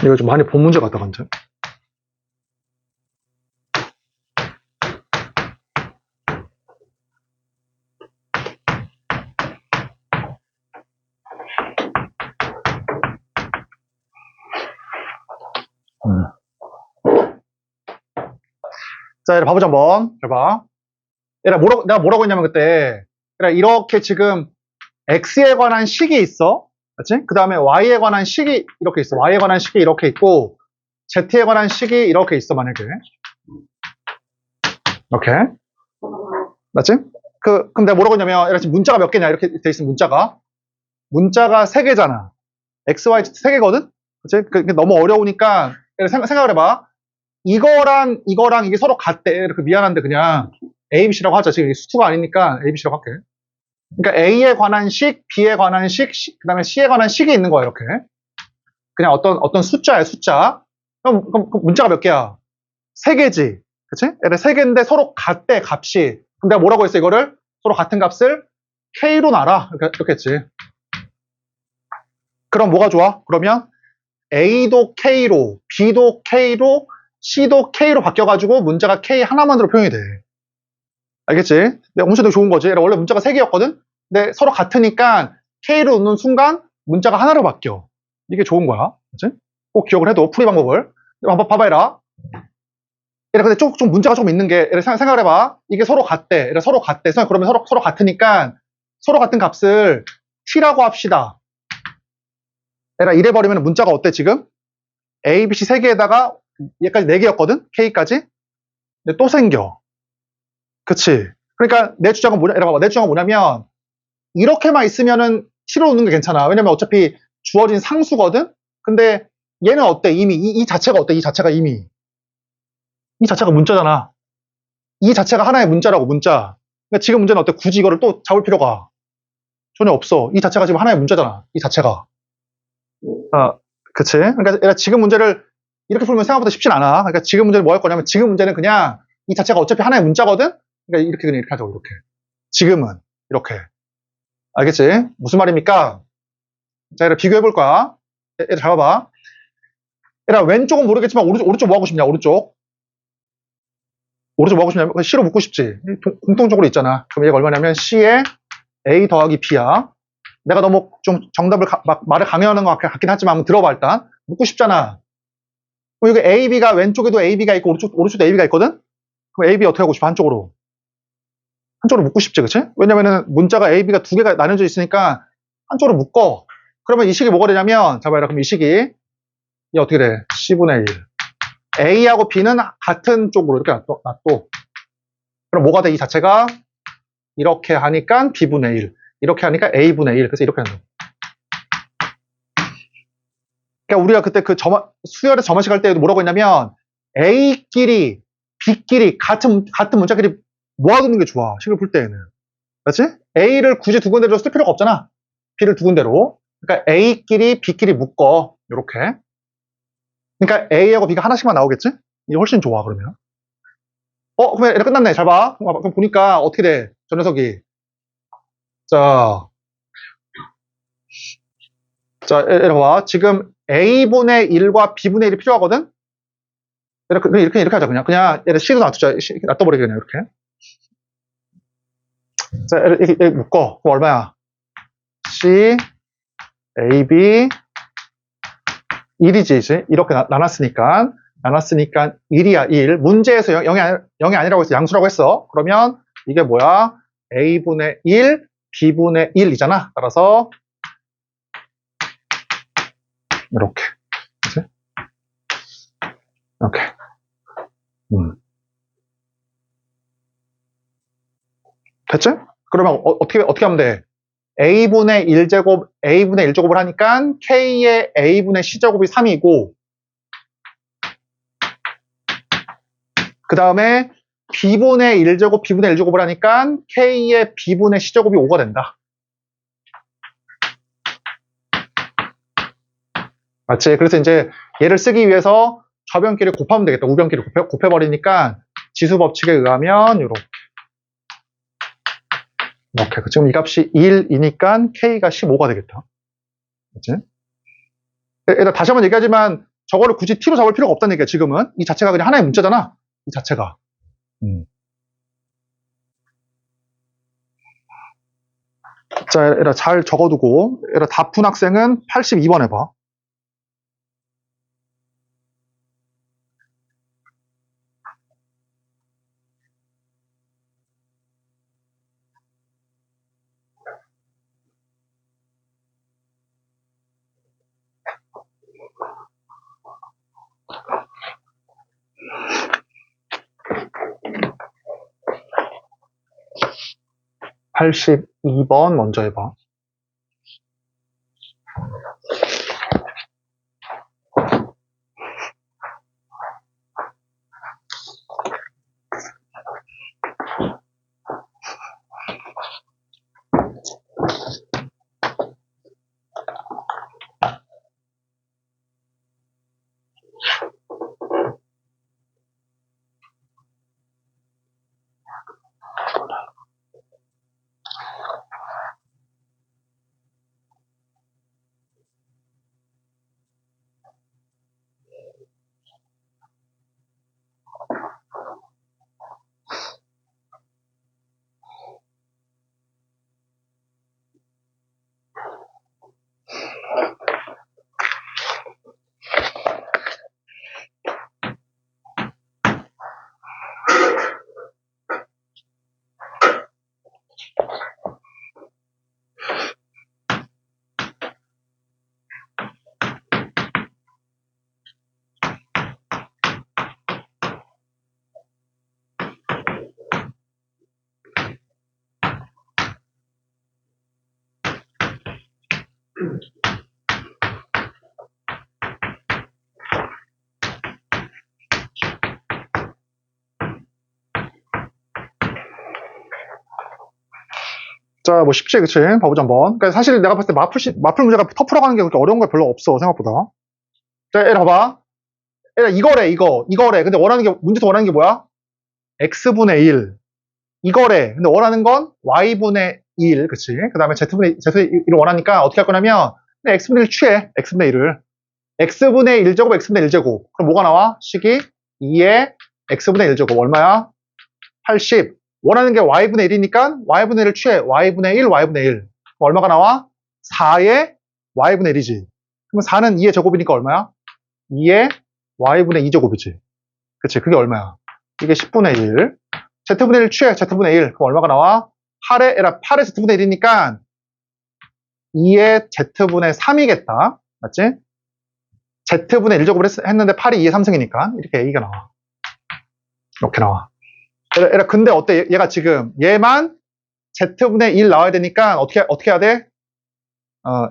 이거 좀 많이 본 문제 같다, 근데. 자, 얘를 봐보자, 한번. 잘 봐. 얘가 내가 뭐라고 했냐면 그때, 그래, 이렇게 지금 x에 관한 식이 있어. 맞지? 그 다음에 y에 관한 식이 이렇게 있어. y에 관한 식이 이렇게 있고, z에 관한 식이 이렇게 있어, 만약에. 이렇게. 맞지? 그럼 내가 뭐라고 했냐면, 얘가 지금 문자가 몇 개냐, 이렇게 돼 있으면 문자가 3개잖아. x, y, z 3개거든? 그치? 그게 너무 어려우니까, 생각을 해봐. 이거랑 이게 서로 같대. 이렇게 미안한데 그냥 A, B, C라고 하자. 지금 수가 아니니까 A, B, C라고 할게. 그러니까 A에 관한 식, B에 관한 식, 그 다음에 C에 관한 식이 있는 거야, 이렇게. 그냥 어떤 숫자야, 숫자. 그럼 문자가 몇 개야? 3개지. 그치? 얘네 3개인데 서로 같대, 값이. 그럼 내가 뭐라고 했어, 이거를? 서로 같은 값을 K로 놔라. 이렇게 했지. 그럼 뭐가 좋아? 그러면 A도 K로, B도 K로, C도 K로 바뀌어가지고 문자가 K 하나만으로 표현이 돼. 알겠지? 근데 엄청 되게 좋은 거지. 원래 문자가 3개였거든? 근데 서로 같으니까 K로 넣는 순간 문자가 하나로 바뀌어. 이게 좋은 거야. 그치? 꼭 기억을 해도, 풀이 방법을. 한번 봐봐라. 근데 좀 문제가 조금 있는 게, 생각을 해봐. 이게 서로 같대. 서로 같대. 그러면 서로 같으니까 서로 같은 값을 T라고 합시다. 이래버리면 문자가 어때, 지금? A, B, C 3개에다가 얘까지 4개였거든? K까지? 근데 또 생겨. 그치? 그러니까 내 주장은 뭐냐면 이렇게만 있으면은 T로 놓는 게 괜찮아. 왜냐면 어차피 주어진 상수거든? 근데 얘는 어때? 이미 이 자체가 어때? 이 자체가 이미 이 자체가 문자잖아. 이 자체가 하나의 문자라고, 문자. 그러니까 지금 문제는 어때? 굳이 이거를 또 잡을 필요가 전혀 없어. 이 자체가 지금 하나의 문자잖아. 이 자체가. 그치? 그러니까 지금 문제를 이렇게 풀면 생각보다 쉽진 않아. 그러니까 지금 문제는 뭐 할 거냐면, 지금 문제는 그냥 이 자체가 어차피 하나의 문자거든? 그러니까 그냥 이렇게 하자고, 이렇게. 지금은 이렇게. 알겠지? 무슨 말입니까? 자, 얘를 비교해 볼 거야. 얘를 잡아봐. 얘들아, 왼쪽은 모르겠지만 오른쪽 뭐 하고 싶냐? 오른쪽 뭐 하고 싶냐? C로 묶고 싶지. 공통적으로 있잖아. 그럼 얘가 얼마냐면 C에 A 더하기 B야. 내가 너무 좀 정답을 막 말을 강요하는 것 같긴 하지만 한번 들어봐. 일단 묶고 싶잖아. 그럼 여기 A, B가 왼쪽에도 A, B가 있고 오른쪽도 A, B가 있거든? 그럼 A, B 어떻게 하고 싶어? 한쪽으로 묶고 싶지, 그치? 왜냐면은 문자가 A, B가 2개가 나눠져 있으니까 한쪽으로 묶어. 그러면 이 식이 뭐가 되냐면, 잡아라. 그럼 이 식이 이게 어떻게 돼? C분의 1. A하고 B는 같은 쪽으로 이렇게 놔둬. 그럼 뭐가 돼? 이 자체가 이렇게 하니까 B분의 1. 이렇게 하니까 A분의 1. 그래서 이렇게 하는 거야. 그러니까 우리가 그때 수열에서 점화식 할 때도 뭐라고 했냐면, A끼리, B끼리 같은 문자끼리 모아두는 게 좋아. 식을 풀 때에는. 그렇지? A를 굳이 두 군데로 쓸 필요가 없잖아. B를 두 군데로. 그러니까 A끼리, B끼리 묶어. 이렇게. 그러니까 A하고 B가 하나씩만 나오겠지? 이게 훨씬 좋아, 그러면. 그러면 이렇게 끝났네. 잘 봐. 그럼 보니까 어떻게 돼? 저 녀석이. 자, 이렇게 봐. 지금 A분의 1과 B분의 1이 필요하거든? 이렇게 하자, 그냥. 얘를 C로 놔두자. 놔둬버리게, 그냥, 이렇게. 자, 이렇게 묶어. 그럼 얼마야? C, A, B, 1이지, 이제. 이렇게 나눴으니까 1이야, 1. 문제에서 0이 아니라고 했어. 양수라고 했어. 그러면 이게 뭐야? A분의 1, B분의 1이잖아. 따라서 이렇게. 그치? 이렇게. 됐지? 그러면 어떻게 하면 돼? A분의 1제곱을 하니까 K의 A분의 C제곱이 3이고, 그 다음에 B분의 1제곱, B분의 1제곱을 하니까 K의 B분의 C제곱이 5가 된다. 맞지? 그래서 이제 얘를 쓰기 위해서 좌변끼리 곱하면 되겠다. 우변끼리 곱해버리니까 지수 법칙에 의하면 이렇게. 지금 이 값이 1이니까 K가 15가 되겠다. 그치? 일단 다시 한번 얘기하지만 저거를 굳이 t로 잡을 필요가 없다는 얘기야, 지금은. 이 자체가 그냥 하나의 문자잖아. 이 자체가. 자, 얘들아, 잘 적어두고. 얘들아, 다 푼 학생은 82번 해봐. (82번) 먼저 해봐. 자, 뭐 쉽지, 그치? 봐보자, 한번. 그러니까 사실 내가 봤을 때 마플 문제가 터프라고 하는 게 그렇게 어려운 거 별로 없어, 생각보다. 자, 얘 봐봐. 얘 이거래, 이거래. 근데 문제에서 원하는 게 뭐야? x분의 1. 이거래. 근데 원하는 건 y분의 1, 그치? 그 다음에 z분의 1을 원하니까 어떻게 할 거냐면, 그냥 x분의 1 취해. x분의 1을. x분의 1제곱, x분의 1제곱. 그럼 뭐가 나와? 식이 2의 x분의 1제곱. 얼마야? 80. 원하는 게 y분의 1이니까 y분의 1을 취해. y분의 1, y분의 1. 그럼 얼마가 나와? 4의 y분의 1이지. 그럼 4는 2의 제곱이니까 얼마야? 2의 y분의 2제곱이지. 그치? 그게 얼마야? 이게 10분의 1. z분의 1 취해. z분의 1. 그럼 얼마가 나와? 8의 z분의 1이니까 2의 z분의 3이겠다. 맞지? z분의 1제곱을 했는데 8이 2의 3승이니까 이렇게 A가 나와. 이렇게 나와. 근데 어때? 얘가 지금 얘만 z분의 1 나와야 되니까 어떻게 해야 돼?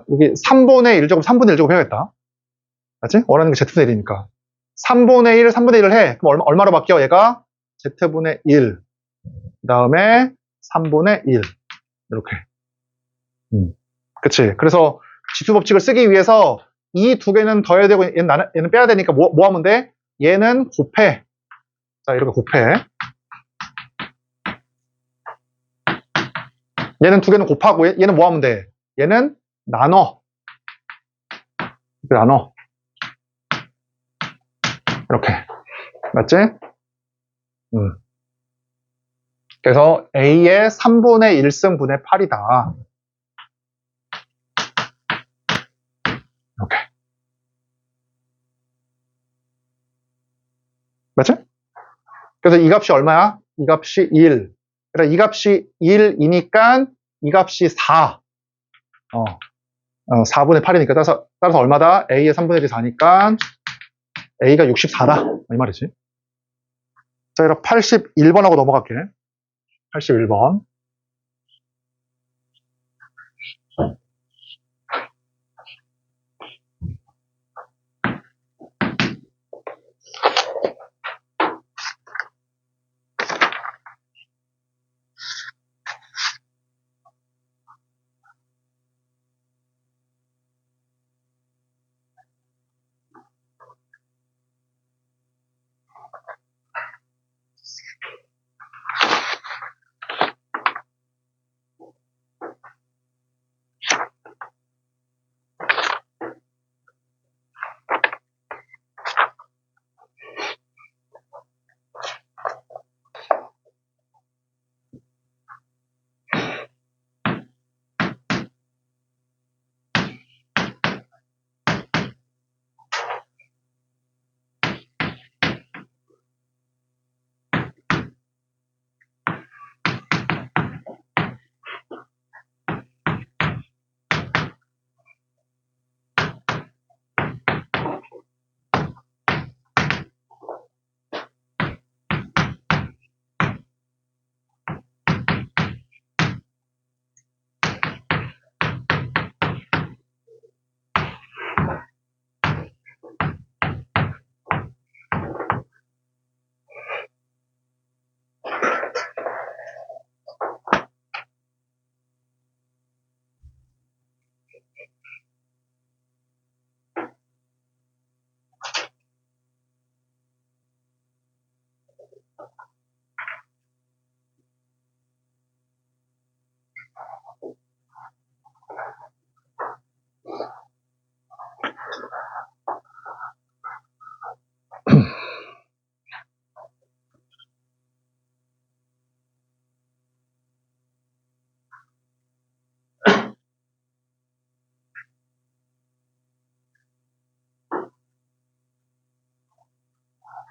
여기 3분의 1제곱, 3분의 1제곱 해야겠다. 맞지? 원하는 게 z분의 1이니까. 3분의 1, 3분의 1을 해. 그럼 얼마로 바뀌어? 얘가 z분의 1. 그 다음에 3분의 1. 이렇게. 그치? 그래서 지수법칙을 쓰기 위해서 이 두 개는 더해야 되고 얘는 빼야 되니까 뭐 하면 돼? 얘는 곱해. 자, 이렇게 곱해. 얘는 두 개는 곱하고 얘는 뭐 하면 돼? 얘는 나눠. 이렇게 나눠. 이렇게. 맞지? 그래서 A의 3분의 1승분의 8이다. 이렇게. 맞지? 그래서 이 값이 얼마야? 이 값이 1. 그러니까 이 값이 1이니까 이 값이 4. 4분의 8이니까 따라서 얼마다? A의 3분의 1이 4니까 A가 64다. 이 말이지. 자, 이렇게 81번하고 넘어갈게. 81번.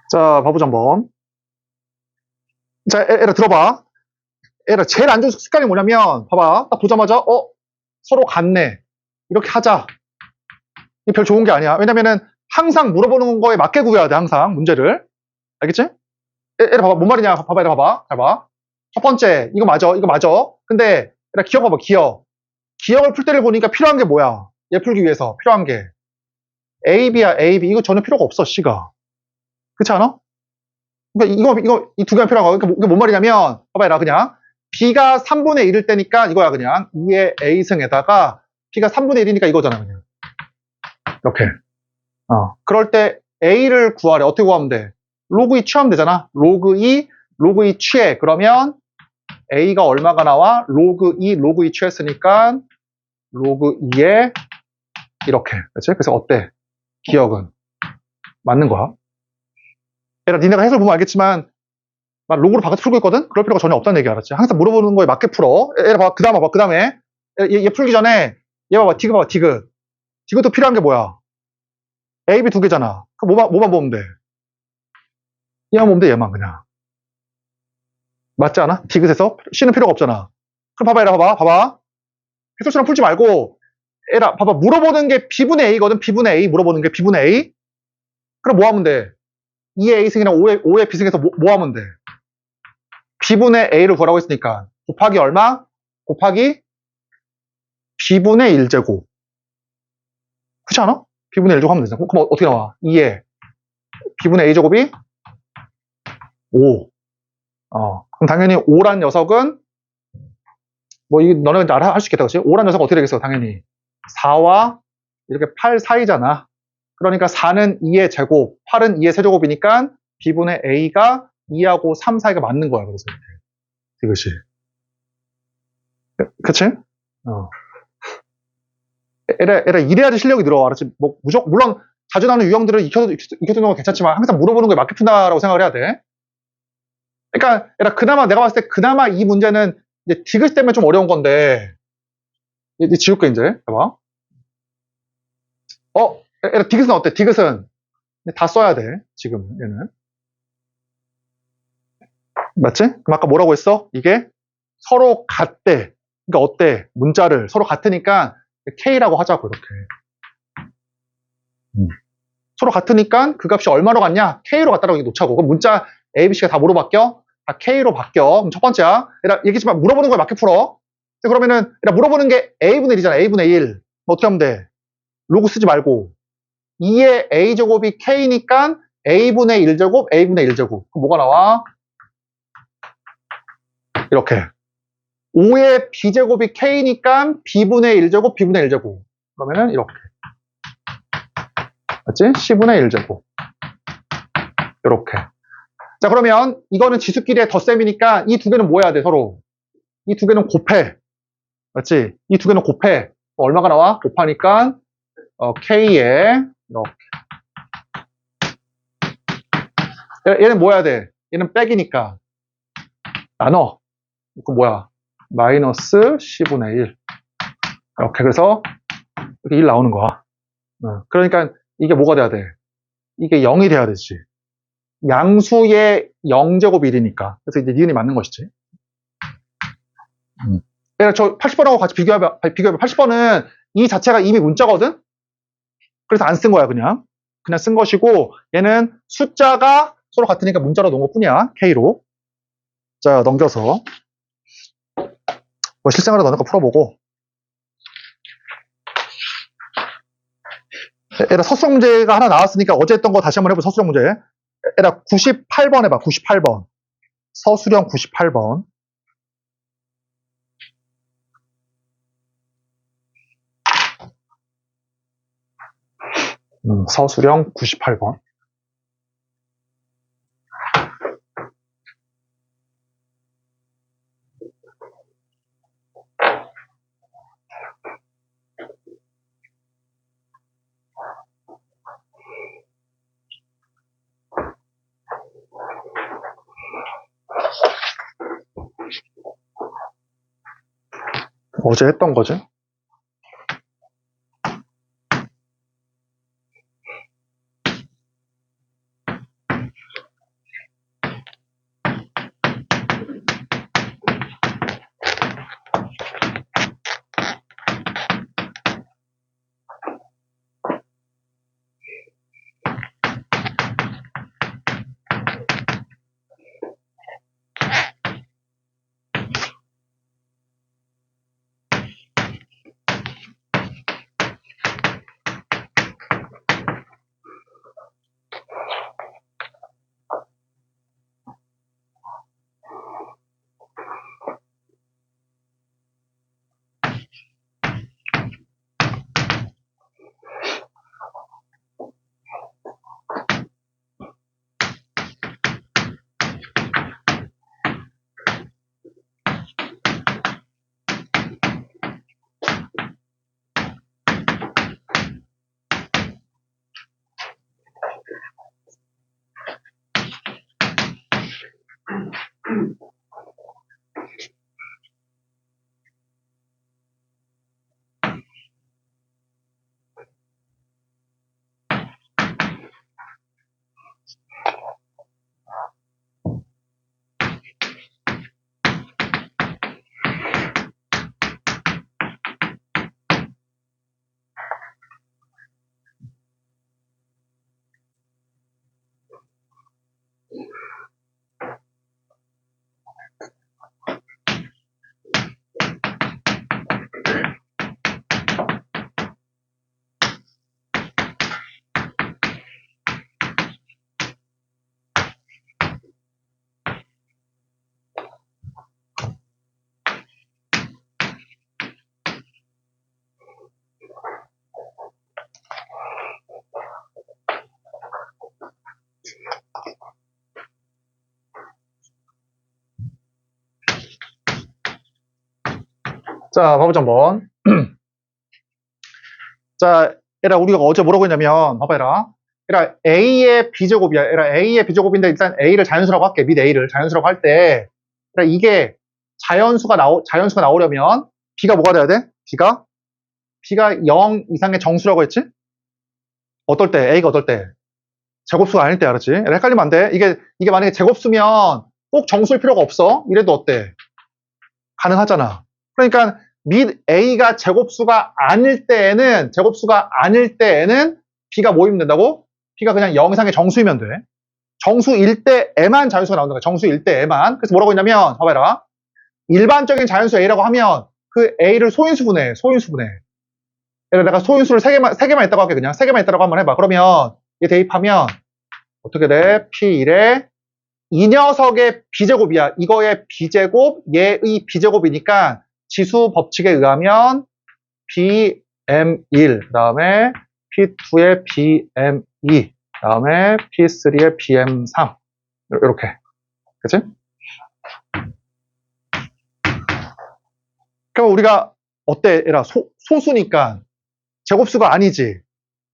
자, 봐보자, 한번. 자, 애라 들어봐. 애라 제일 안 좋은 습관이 뭐냐면, 봐봐. 딱 보자마자, 서로 같네. 이렇게 하자. 이게 별 좋은 게 아니야. 왜냐면은, 항상 물어보는 거에 맞게 구해야 돼, 항상, 문제를. 알겠지? 애라 봐봐. 뭔 말이냐. 봐봐, 애라 봐봐. 잘 봐. 첫 번째, 이거 맞아. 이거 맞아. 근데, 애라 기억 봐봐, 기억. 기억을 풀 때를 보니까 필요한 게 뭐야? 얘 풀기 위해서 필요한 게. A, B야, A, B. 이거 전혀 필요가 없어, C가. 그렇지 않아? 그러니까 이 두 개가 필요한 거. 그러니까 이게 뭔 말이냐면, 봐봐라, 그냥. B가 3분의 1일 때니까 이거야, 그냥. 2의 A승에다가 B가 3분의 1이니까 이거잖아, 그냥. 이렇게. 그럴 때 A를 구하래. 어떻게 구하면 돼? 로그 2 취하면 되잖아. 로그 2 취해. 그러면 A가 얼마가 나와? 로그 2 취했으니까 로그 2에 이렇게. 그렇지? 그래서 어때? 기억은 맞는 거야. 얘들아, 니네가 해설 보면 알겠지만 막 로그로 바꿔서 풀고 있거든? 그럴 필요가 전혀 없다는 얘기 알았지? 항상 물어보는 거에 맞게 풀어. 얘들아, 봐봐. 그 다음에. 얘 풀기 전에 얘 봐봐. 디귿 봐봐. 디귿. 디귿도 필요한 게 뭐야? A, B 두 개잖아. 그럼 뭐만 보면 돼? 얘만 보면 돼, 얘만 그냥. 맞지 않아? 디귿에서 C는 필요가 없잖아. 그럼 봐봐, 얘들아, 봐봐. 해설처럼 풀지 말고, 얘들아, 봐봐. 물어보는 게 B분의 A거든? B분의 A. 물어보는 게 B분의 A. 그럼 뭐 하면 돼? 2의 A승이랑 5의 B승에서 뭐 하면 돼? B분의 A를 구하라고 했으니까 곱하기 얼마? 곱하기 B분의 1제곱. 그렇지 않아? B분의 1제곱 하면 되잖아. 그럼 어떻게 나와? 2의 B분의 A제곱이 5. 그럼 당연히 5란 녀석은 뭐 너네 이제 할 수 있겠다, 그렇지? 5란 녀석은 어떻게 되겠어? 당연히 4와 이렇게 8 사이잖아. 그러니까 4는 2의 제곱, 8은 2의 세제곱이니까 B분의 A가 2하고 3 사이가 맞는 거야. 그래서 이것이. 그치? 에라 이래야지 실력이 늘어. 알았지? 뭐, 물론, 자주 나오는 유형들은 익혀두는 건 괜찮지만, 항상 물어보는 거에 맞게 푼다라고 생각을 해야 돼. 그러니까, 에라, 내가 봤을 때, 그나마 이 문제는, 이제, 디귿 때문에 좀 어려운 건데, 이제 지울게, 이제. 봐봐. 에라, 디귿은 어때? 디귿은 다 써야 돼. 지금, 얘는. 맞지? 그럼 아까 뭐라고 했어? 이게 서로 같대. 그러니까 어때? 문자를 서로 같으니까 K라고 하자고, 이렇게. 서로 같으니까 그 값이 얼마로 같냐? K로 같다라고 놓자고. 그럼 문자 A, B, C가 다 뭐로 바뀌어? 다 K로 바뀌어. 그럼 첫 번째야. 얘기했지만 물어보는 거에 맞게 풀어. 그러면은 물어보는 게 A분의 1이잖아. A분의 1. 뭐 어떻게 하면 돼? 로그 쓰지 말고 2의 A제곱이 K니까 A분의 1제곱, A분의 1제곱. 그럼 뭐가 나와? 이렇게. 5의 B제곱이 K니까 B분의 1제곱, B분의 1제곱. 그러면은 이렇게. 맞지? C분의 1제곱. 이렇게. 자, 그러면 이거는 지수끼리의 덧셈이니까 이 두 개는 뭐 해야 돼, 서로? 이 두 개는 곱해. 맞지? 이 두 개는 곱해. 얼마가 나와? 곱하니까 K에 이렇게. 얘는 뭐 해야 돼? 얘는 빼기니까 나눠. 그 뭐야? 마이너스 C분의 1. 이렇게. 그래서 이렇게 1 나오는 거야. 그러니까 이게 뭐가 돼야 돼? 이게 0이 돼야 되지. 양수의 0제곱 1이니까. 그래서 이제 니은이 맞는 것이지. 그냥 저 80번하고 같이 비교해봐. 80번은 이 자체가 이미 문자거든? 그래서 안 쓴 거야, 그냥. 그냥 쓴 것이고, 얘는 숫자가 서로 같으니까 문자로 놓은 것 뿐이야. K로. 자, 넘겨서. 뭐 실생활에 넣는 거 풀어보고. 얘라 서술형 문제가 하나 나왔으니까 어제 했던 거 다시 한번 해보자. 서술형 문제. 얘라 98번 해봐. 98번. 서술형 98번. 서술형 98번. 어제 했던 거지. 자, 봐보자, 한번. 자, 얘라, 우리가 어제 뭐라고 했냐면, 봐봐, 얘라. 얘라, A의 B제곱이야. 얘라, A의 B제곱인데, 일단 A를 자연수라고 할게. 밑 A를 자연수라고 할 때, 얘라, 이게 자연수가 나오려면, B가 뭐가 돼야 돼? B가 0 이상의 정수라고 했지? 어떨 때? A가 어떨 때? 제곱수가 아닐 때, 알았지? 얘라, 헷갈리면 안 돼. 이게 만약에 제곱수면 꼭 정수일 필요가 없어. 이래도 어때? 가능하잖아. 그러니까, 밑 A가 제곱수가 아닐 때에는 B가 뭐이면 된다고? B가 그냥 0 이상의 정수이면 돼. 정수일 때에만 자연수가 나온다. 정수일 때에만. 그래서 뭐라고 했냐면, 봐봐라. 일반적인 자연수 A라고 하면 그 A를 소인수분해. 내가 소인수를 3개만 있다고 할게. 그냥 3개만 있다고 한번 해봐. 그러면 얘 대입하면 어떻게 돼? P1에 이 녀석의 B제곱이야. 이거의 B제곱, 얘의 B제곱이니까 지수 법칙에 의하면 BM1, 그 다음에 P2의 BM2, 그 다음에 P3의 BM3. 이렇게. 그치? 그럼 우리가 어때? 얘라 소수니까 제곱수가 아니지.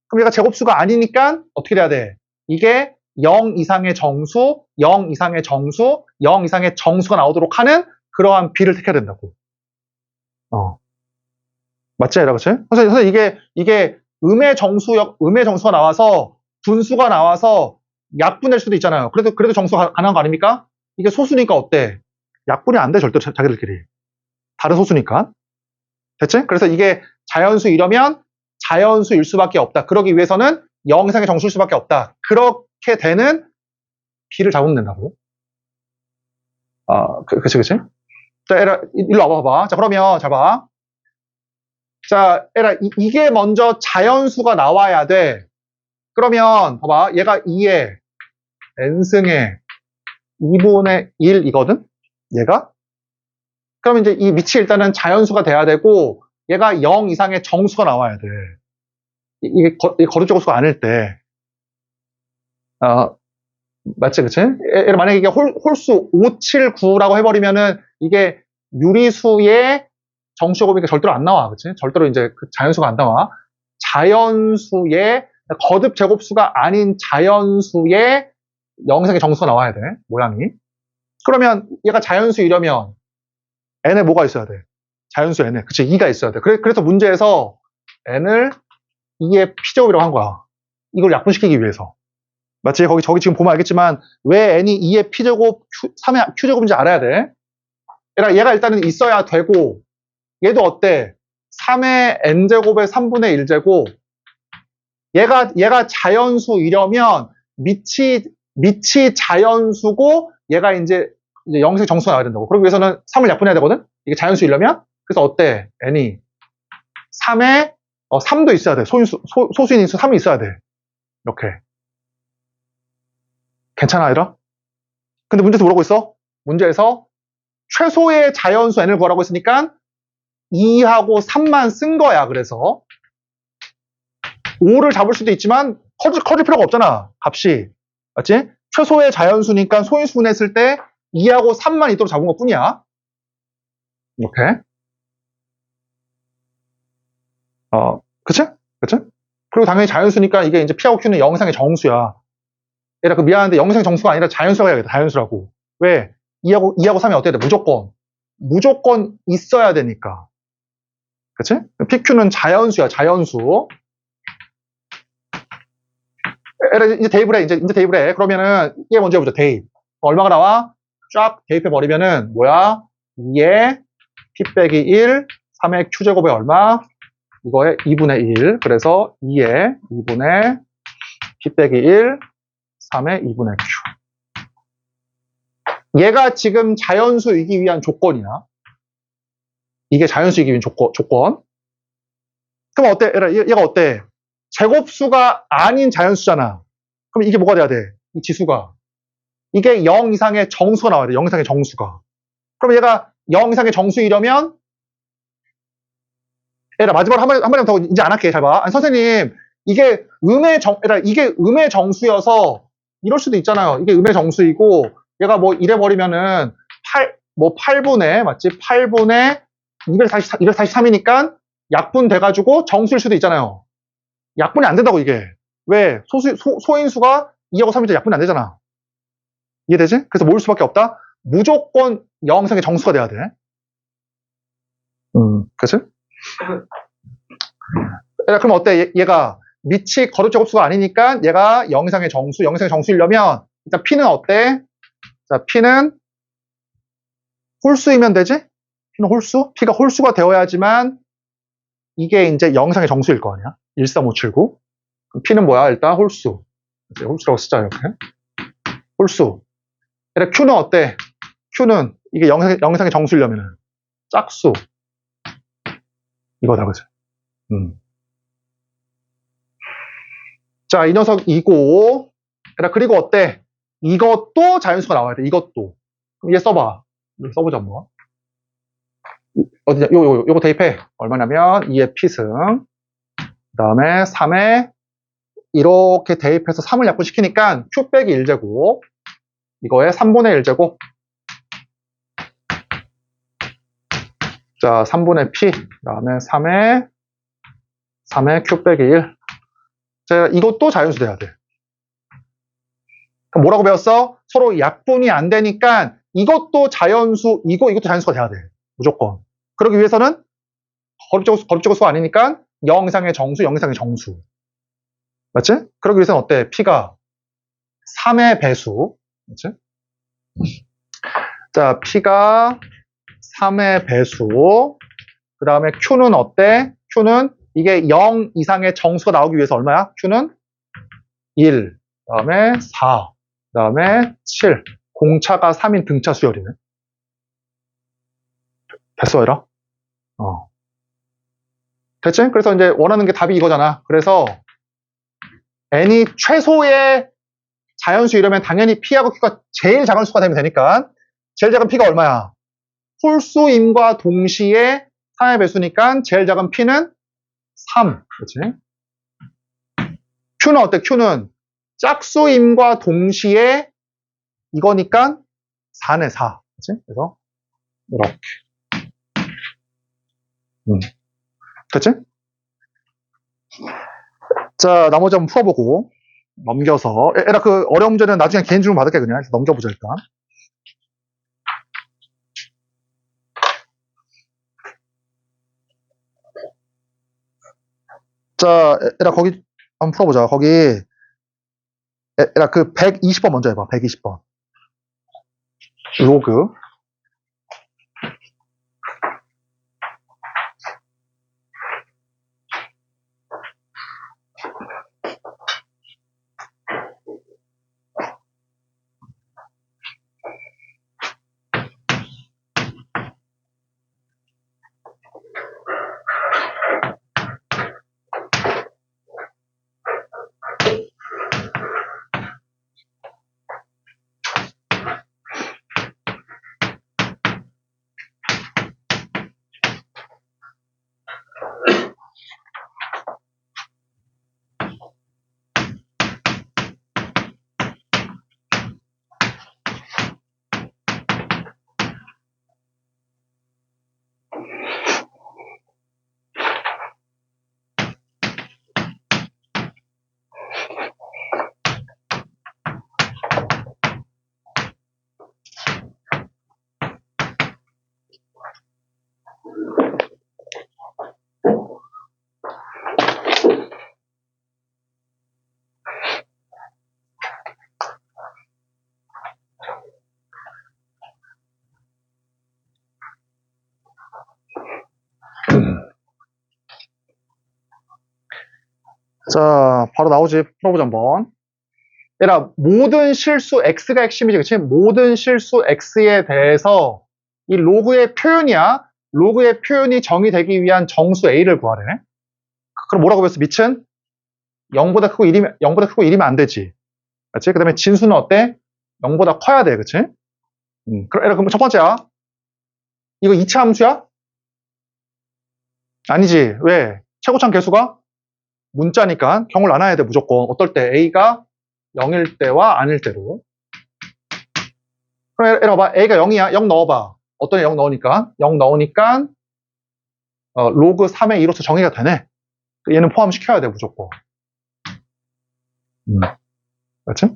그럼 얘가 제곱수가 아니니까 어떻게 돼야 돼? 이게 0 이상의 정수, 0 이상의 정수, 0 이상의 정수가 나오도록 하는 그러한 B를 택해야 된다고. 맞지? 얘라, 그치? 그래서 이게 음의 정수가 나와서 분수가 나와서 약분될 수도 있잖아요. 그래도 정수가 가능한 거 아닙니까? 이게 소수니까 어때? 약분이 안 돼, 절대로 자기들끼리. 다른 소수니까. 됐지? 그래서 이게 자연수이려면 자연수일 수밖에 없다. 그러기 위해서는 0 이상의 정수일 수밖에 없다. 그렇게 되는 B를 잡으면 된다고. 그치. 자, 에라, 일로 와봐. 자, 그러면, 잘 봐. 자, 에라, 이게 먼저 자연수가 나와야 돼. 그러면, 봐봐. 얘가 2의 n승의 2분의 1이거든? 얘가? 그럼 이제 이 밑이 일단은 자연수가 돼야 되고, 얘가 0 이상의 정수가 나와야 돼. 이게 거듭제곱수가 아닐 때. 맞지, 그치? 만약에 이게 홀수 5, 7, 9라고 해버리면은 이게 유리수의 정수제곱이니까 절대로 안 나와, 그치? 절대로 이제 그 자연수가 안 나와. 자연수의, 거듭제곱수가 아닌 자연수의 0 이상의 정수가 나와야 돼, 모양이. 그러면 얘가 자연수이려면 n에 뭐가 있어야 돼? 자연수 n에. 그치, 2가 있어야 돼. 그래서 문제에서 n을 2의 p제곱이라고 한 거야. 이걸 약분시키기 위해서. 맞지? 저기 지금 보면 알겠지만 왜 n이 2의 p제곱, 3의 q제곱인지 알아야 돼. 얘가 일단은 있어야 되고 얘도 어때? 3의 n제곱의 3분의 1제곱. 얘가 자연수이려면 밑이 자연수고 얘가 이제 0의 정수가 나와야 된다고. 그러기 위해서는 3을 약분해야 되거든? 이게 자연수이려면? 그래서 어때? n이 3도 있어야 돼. 소수인 인수 3이 있어야 돼. 이렇게. 괜찮아, 얘들아? 근데 문제에서 뭐라고 있어? 문제에서 최소의 자연수 n을 구하라고 했으니까 2하고 3만 쓴 거야. 그래서 5를 잡을 수도 있지만 커질 필요가 없잖아. 값이. 맞지? 최소의 자연수니까 소인수 분했을 때 2하고 3만 있도록 잡은 것 뿐이야. 이렇게. 그치? 그리고 당연히 자연수니까 이게 이제 P하고 Q는 0 이상의 정수야. 얘들아, 미안한데 0 이상의 정수가 아니라 자연수라고 해야겠다. 자연수라고. 왜? 2하고 3이 어때야 돼? 무조건 있어야 되니까. 그치? PQ는 자연수야, 자연수. 이제 대입을 해. 이제 대입을 해. 그러면은, 이게 먼저 해보자. 대입. 얼마가 나와? 쫙 대입해버리면은, 뭐야? 2의 P 빼기 1, 3의 Q제곱에 얼마? 이거에 2분의 1. 그래서 2의 2분의 P 빼기 1, 3의 2분의 Q. 얘가 지금 자연수이기 위한 조건이야. 이게 자연수이기 위한 조건. 그럼 어때? 얘가 어때? 제곱수가 아닌 자연수잖아. 그럼 이게 뭐가 돼야 돼? 이 지수가. 이게 0 이상의 정수가 나와야 돼. 0 이상의 정수가. 그럼 얘가 0 이상의 정수이려면 마지막으로 한 마디 더 이제 안 할게. 잘 봐. 아니, 선생님, 이게 음의 정수여서 이럴 수도 있잖아요. 이게 음의 정수이고 얘가 뭐 이래 버리면은 8분의 맞지? 8분의 243이니까 약분 돼가지고 정수일 수도 있잖아요. 약분이 안 된다고, 이게. 왜? 소인수가 2하고 3이니까 약분이 안 되잖아. 이해되지? 그래서 모일 수밖에 없다? 무조건 영상의 정수가 돼야 돼. 그치? 그럼 어때? 얘가 밑이 거듭제곱수가 아니니까 얘가 영상의 정수이려면 일단 P는 어때? 자, P는 홀수이면 되지? P는 홀수? P가 홀수가 되어야지만 이게 이제 영상의 정수일 거 아니야? 13579. 그럼 P는 뭐야? 일단 홀수. 홀수라고 쓰자, 이렇게. 홀수. 그래, Q는 어때? Q는 이게 영상의 정수이려면 짝수. 이거다, 그치? 자, 이 녀석 이고. 그리고 어때? 이것도 자연수가 나와야 돼, 이것도. 그럼 얘 써봐. 여기 써보자, 뭐. 어디냐? 요거 대입해. 얼마냐면 2의 P승. 그 다음에 3에 이렇게 대입해서 3을 약분시키니까 Q 빼기 1제곱. 이거에 3분의 1제곱. 자, 3분의 P. 그 다음에 3에 Q 빼기 1. 자, 이것도 자연수 돼야 돼. 그럼 뭐라고 배웠어? 서로 약분이 안 되니까 이것도 자연수, 이것도 자연수가 돼야 돼. 무조건. 그러기 위해서는 거듭제곱수가 아니니까 영상의 정수. 맞지? 그러기 위해서는 어때? P가 3의 배수. 맞지? 자, P가 3의 배수. 그 다음에 Q는 어때? Q는 이게 0 이상의 정수가 나오기 위해서 얼마야? Q는 1. 그 다음에 4. 그 다음에 7. 공차가 3인 등차 수열이네. 됐어, 얘라? 됐지? 그래서 이제 원하는 게 답이 이거잖아. 그래서 n이 최소의 자연수 이러면 당연히 P하고 Q가 제일 작은 수가 되면 되니까 제일 작은 P가 얼마야? 홀수임과 동시에 3의 배수니까 제일 작은 P는 3. 그렇지? Q는 어때? Q는 짝수임과 동시에 이거니까 4네, 4. 그렇지? 그래서 이렇게. 됐지? 자, 나머지 한번 풀어보고 넘겨서 에라 그 어려운 문제는 나중에 개인 질문 받을게 그냥. 넘겨보자 일단. 자, 에라 거기 한번 풀어보자. 거기 에라 그 120번 먼저 해봐. 120번. 로그. 자, 바로 나오지. 풀어보자 한번. 얘라 모든 실수 x가 핵심이지, 그치? 모든 실수 x에 대해서 이 로그의 표현이야. 로그의 표현이 정의되기 위한 정수 a를 구하래. 그럼 뭐라고 배웠어? 밑은 0보다 크고 1이면 안 되지. 그치? 그 다음에 진수는 어때? 0보다 커야 돼, 그치? 그럼 첫 번째야. 이거 2차 함수야? 아니지. 왜? 최고참 개수가 문자니까 경을 나눠야 돼, 무조건. 어떨 때? a가 0일 때와 아닐 때로. 그럼 얘라 봐봐. a가 0이야. 0 넣어봐. 어떤 애 0 넣으니까? 0 넣으니까 로그 3의 2로서 정의가 되네. 얘는 포함시켜야 돼, 무조건. 맞지?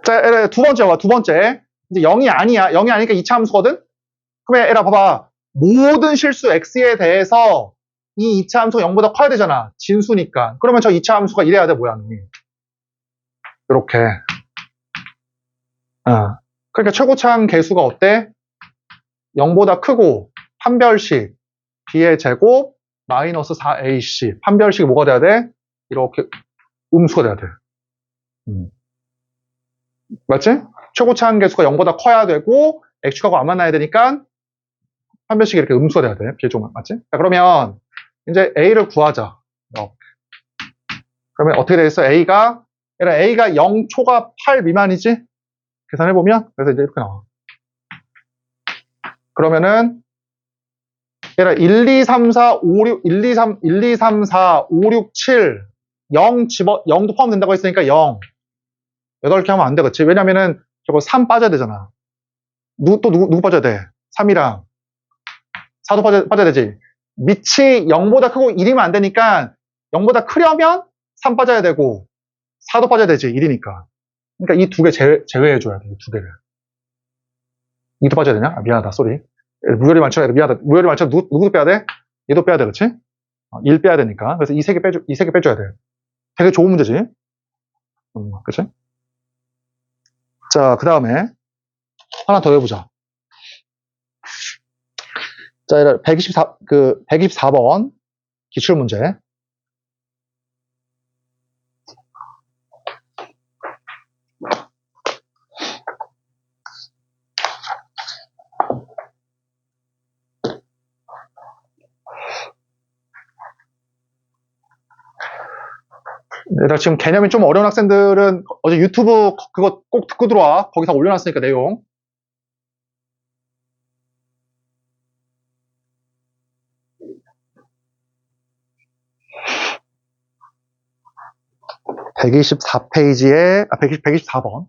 자, 두 번째 와, 두 번째. 이제 0이 아니야. 0이 아니니까 2차 함수거든? 그러면 얘라 봐봐. 모든 실수 x에 대해서 이 2차 함수가 0보다 커야 되잖아. 진수니까. 그러면 저 2차 함수가 이래야 돼, 모양이. 이렇게. 그러니까 최고차항 개수가 어때? 0보다 크고 판별식 b의 제곱 마이너스 4ac. 판별식이 뭐가 돼야 돼? 이렇게 음수가 돼야 돼. 맞지? 최고차항 개수가 0보다 커야 되고 x축하고 안 만나야 되니까 판별식이 이렇게 음수가 돼야 돼. 비례종만. 맞지? 자, 그러면 이제 a를 구하자. 그러면 어떻게 되겠어? A가 0초가 8 미만이지? 계산해보면 그래서 이제 이렇게 나와. 그러면은 얘라 1, 2, 3, 4, 5, 6, 1, 2, 3, 1, 2, 3, 4, 5, 6, 7, 0도 포함된다고 했으니까 0. 8개 하면 안 돼, 그치? 왜냐면은 저거 3 빠져야 되잖아. 누구 빠져야 돼? 3이랑 4도 빠져야 되지. 밑이 0보다 크고 1이면 안 되니까 0보다 크려면 3 빠져야 되고 4도 빠져야 되지. 1이니까. 그러니까 이 두 개 제외해줘야 돼. 이 두 개를. 2도 빠져야 되냐? 아, 미안하다. 쏘리. 무열이 많죠? 미안하다. 무열이 많죠? 누구도 빼야 돼? 얘도 빼야 돼. 그치? 1 빼야 되니까. 그래서 이 세 개 빼줘야 돼. 되게 좋은 문제지? 그치? 자, 그 다음에 하나 더 해보자. 자, 124번 기출문제. 얘들아, 지금 개념이 좀 어려운 학생들은 어제 유튜브 그거 꼭 듣고 들어와. 거기서 올려놨으니까 내용. (124페이지에) 124번.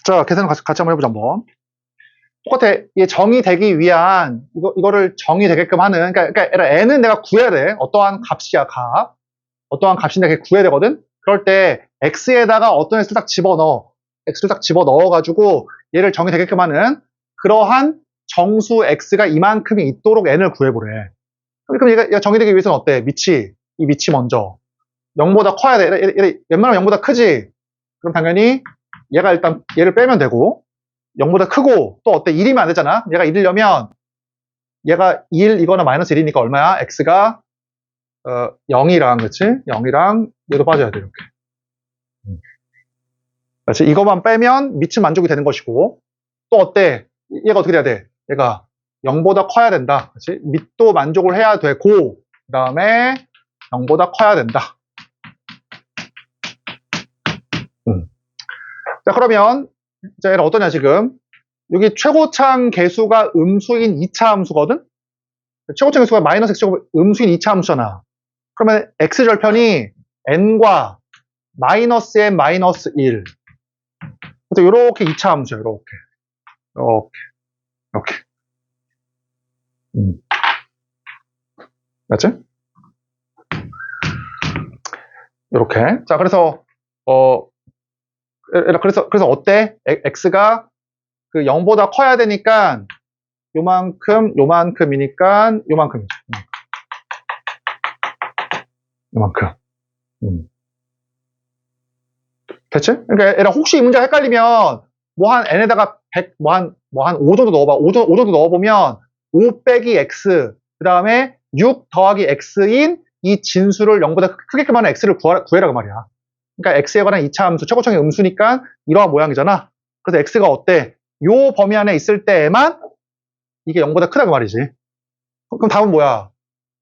자, 계산을 같이 한번 해보자, 한번. 똑같아. 얘 정의되기 위한, 이거를 정의되게끔 하는, 그러니까 n은 내가 구해야 돼. 어떠한 값이야, 값. 어떠한 값인데 그게 구해야 되거든? 그럴 때 x에다가 어떤 x를 딱 집어넣어. x를 딱 집어 넣어가지고 얘를 정의되게끔 하는 그러한 정수 x가 이만큼이 있도록 n을 구해보래. 그럼 얘가 정의되기 위해서는 어때? 이 밑이 먼저 0보다 커야 돼. 웬만하면 0보다 크지? 그럼 당연히 얘가 일단 얘를 빼면 되고 0보다 크고 또 어때? 1이면 안 되잖아. 얘가 1이려면 얘가 1이거나 마이너스 1이니까 얼마야? x가 0이랑 그치? 0이랑 얘도 빠져야 돼 이렇게. 그렇지? 이거만 빼면 밑은 만족이 되는 것이고 또 어때? 얘가 어떻게 돼야 돼? 얘가 0보다 커야 된다. 그렇지? 밑도 만족을 해야 되고 그 다음에 0보다 커야 된다. 자 그러면 자 얘는 어떠냐 지금 여기 최고창 개수가 음수인 2차 함수거든? 최고창 개수가 마이너스 x제곱 음수인 2차 함수잖아. 그러면 x절편이 n과 마이너스 n 마이너스 1 그래서 요렇게 2차 함수야 요렇게 이렇게 맞지? 요렇게 자 그래서 그래서 어때? x가 그 0보다 커야 되니까 요만큼이니까 요만큼이지. 요만큼. 됐지? 그러니까 얘랑 혹시 이 문제가 헷갈리면 뭐 한 n에다가 100, 뭐 한 5 정도 넣어봐. 5 정도 넣어보면 5 빼기 x 그 다음에 6 더하기 x인 이 진수를 0보다 크게끔 하는 x를 구해라 그 말이야. 그러니까 x에 관한 2차 함수 최고창의 음수니까 이러한 모양이잖아. 그래서 x가 어때? 요 범위 안에 있을 때에만 이게 0보다 크다 그 말이지. 그럼 답은 뭐야?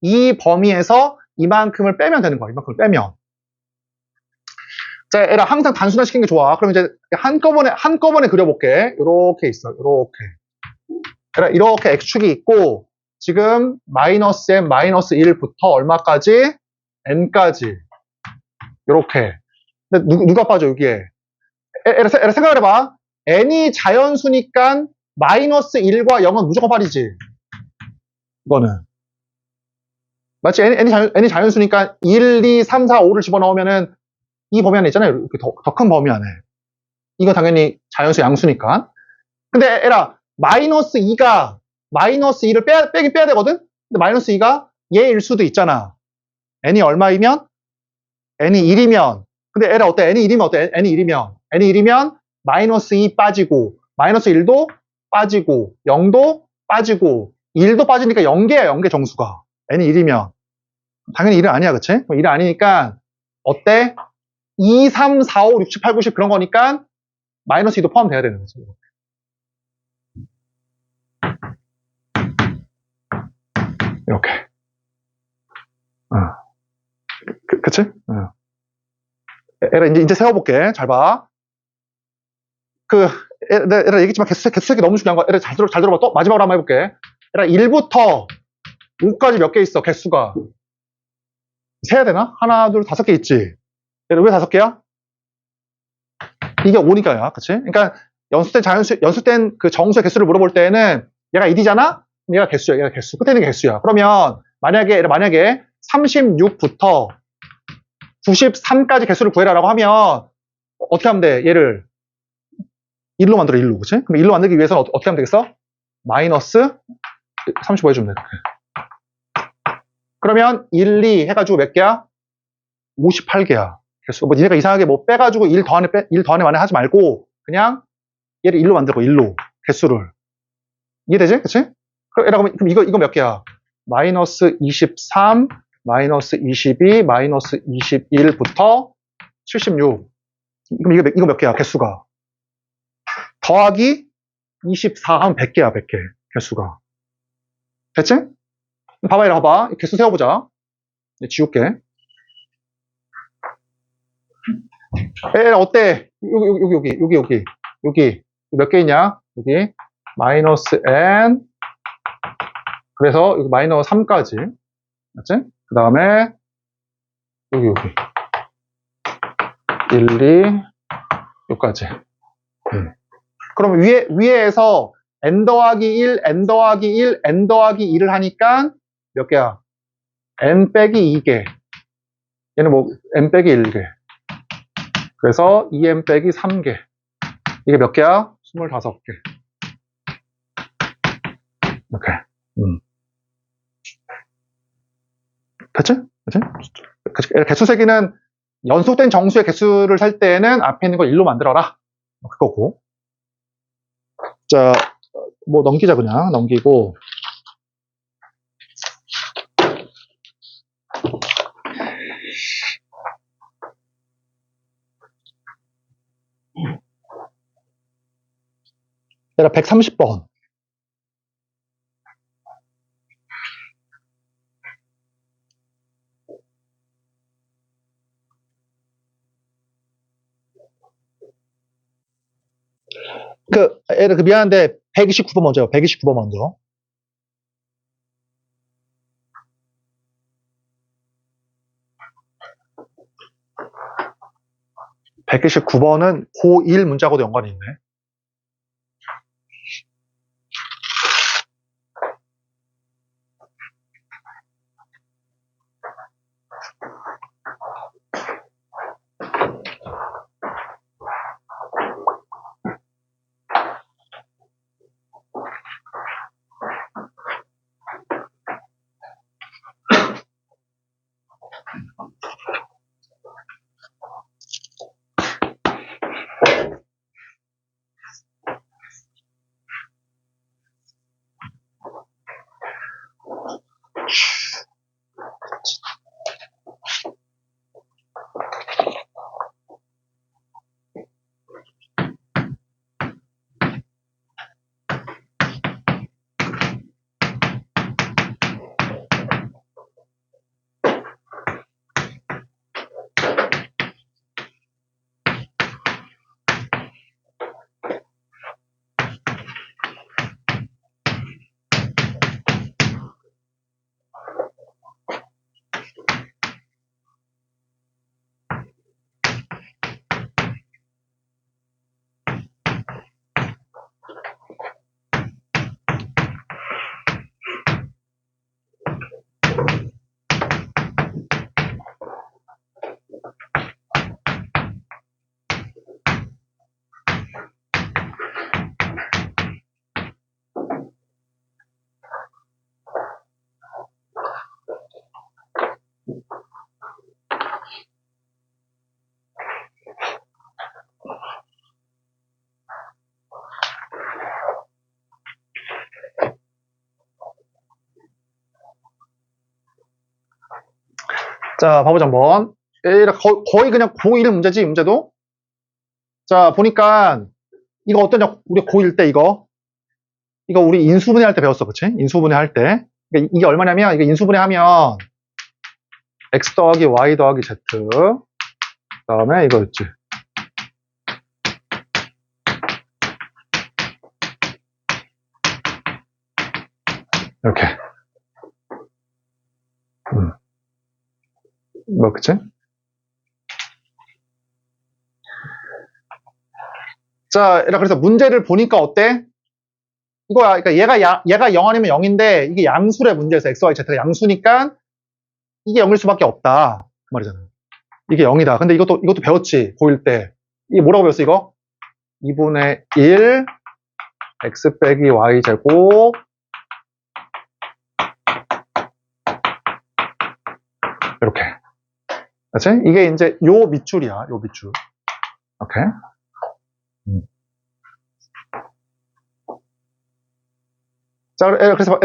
이 범위에서 이만큼을 빼면 되는 거야. 이만큼을 빼면. 자, 얘랑 항상 단순화 시키는 게 좋아. 그럼 이제 한꺼번에 그려볼게. 요렇게 있어. 요렇게. 이렇게 x축이 있고 지금 마이너스 n 마이너스 1부터 얼마까지? n까지. 요렇게. 근데 누가 빠져 여기에? 얘를 생각을 해봐. n이 자연수니까 마이너스 1과 0은 무조건 빠지지. 이거는. 마치 n이 자연수니까 1, 2, 3, 4, 5를 집어넣으면은 이 범위 안에 있잖아요. 이렇게 더 큰 범위 안에. 이거 당연히 자연수 양수니까. 근데 에라, 마이너스 2가 마이너스 2를 빼긴 빼야 되거든? 근데 마이너스 2가 얘일 수도 있잖아. n이 얼마이면? n이 1이면. 근데 에라 어때? n이 1이면 어때? n이 1이면 마이너스 2 빠지고 마이너스 1도 빠지고 0도 빠지고 1도 빠지니까 0개야 0개 정수가. n이 1이면. 당연히 1은 아니야 그치? 1은 아니니까 어때? 2, 3, 4, 5, 6, 7, 8, 9, 10 그런 거니까 마이너스 2도 포함돼야 되는 거지. 이렇게. 그치? 얘라 이제 세워볼게. 잘 봐. 얘라 얘기했지만 개수색이 너무 중요한 거야. 얘라 잘 들어봐. 또 마지막으로 한번 해볼게. 얘라 1부터 5까지 몇 개 있어, 개수가. 세야 되나? 하나, 둘, 5개 있지. 얘라 왜 5개야? 이게 5니까야. 그치? 그러니까 연수된 그 정수의 개수를 물어볼 때에는 얘가 1이잖아? 얘가 개수야. 얘가 개수. 끝에 있는 게 개수야. 그러면 만약에 36부터 93까지 개수를 구해라라고 하면 어떻게 하면 돼? 얘를 1로 만들어. 1로. 그치? 그럼 1로 만들기 위해서는 어떻게 하면 되겠어? 마이너스 35 해주면 돼. 그러면 1, 2 해가지고 몇 개야? 58개야. 개수. 뭐 니네가 이상하게 뭐 빼가지고 1 더하네 만에 하지 말고 그냥 얘를 1로 만들고 1로 개수를. 이해되지? 그치? 그럼 이거 몇 개야? 마이너스 23, 마이너스 22, 마이너스 21부터 76. 그럼 이거 몇 개야? 개수가. 더하기 24 하면 100개야, 100개. 개수가. 됐지? 봐봐, 이리 봐봐. 개수 세워보자. 지울게. 어때? 여기. 몇 개 있냐? 여기. 마이너스 n. 그래서 여기 마이너스 3까지. 맞지? 그 다음에, 여기. 1, 2, 여기까지. 그럼 위에에서 n 더하기 1, n 더하기 1, n 더하기 2를 하니까 몇 개야? n 빼기 2개. 얘는 뭐, n 빼기 1개. 그래서 2n 빼기 3개. 이게 몇 개야? 25개. 이렇게. 됐지? 그치? 개수 세기는 연속된 정수의 개수를 살 때는 앞에 있는 걸 1로 만들어라. 그거고. 자, 뭐 넘기자 그냥. 넘기고. 얘가 130번. 미안한데, 129번 먼저요. 129번 먼저. (129번은) 고1 문자하고도 연관이 있네. 자, 봐보자, 한번. 거의 그냥 고1 문제지, 문제도? 자, 보니까, 이거 어떠냐, 우리 고1 때 이거 우리 인수분해 할 때 배웠어, 그치? 인수분해 할 때. 그러니까 이게 얼마냐면, 이거 인수분해 하면, x 더하기 y 더하기 z. 그 다음에 이거였지. 이렇게. 뭐, 그치? 자, 그래서 문제를 보니까 어때? 이거야. 그러니까 얘가 0 아니면 0인데, 이게 양수래, 문제에서. x, y, z가 양수니까, 이게 0일 수밖에 없다. 그 말이잖아. 이게 0이다. 근데 이것도 배웠지, 고1 때. 이게 뭐라고 배웠어, 이거? 2분의 1, x 빼기 y 제곱, 이렇게. 그치? 이게 이제 요 밑줄이야, 요 밑줄. 오케이. 자, 그래서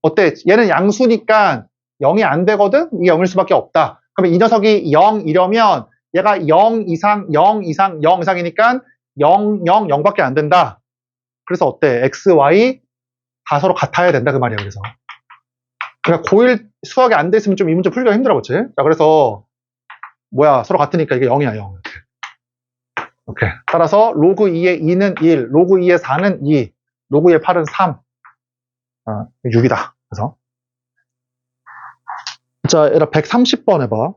어때? 얘는 양수니까 0이 안 되거든? 이게 0일 수밖에 없다. 그러면 이 녀석이 0이려면 얘가 0 이상, 0 이상, 0 이상이니까 0, 0, 0밖에 안 된다. 그래서 어때? x, y 다 서로 같아야 된다. 그 말이야, 그래서. 그러니까 고1 수학이 안 돼 있으면 좀 이 문제 풀기가 힘들어, 그치? 자, 그래서 뭐야? 서로 같으니까 이게 0이야, 0. 이렇게. 오케이. 따라서 로그 2의 2는 1, 로그 2의 4는 2, 로그 2의 8은 3. 6이다. 그래서. 자, 얘들아 130번 해봐.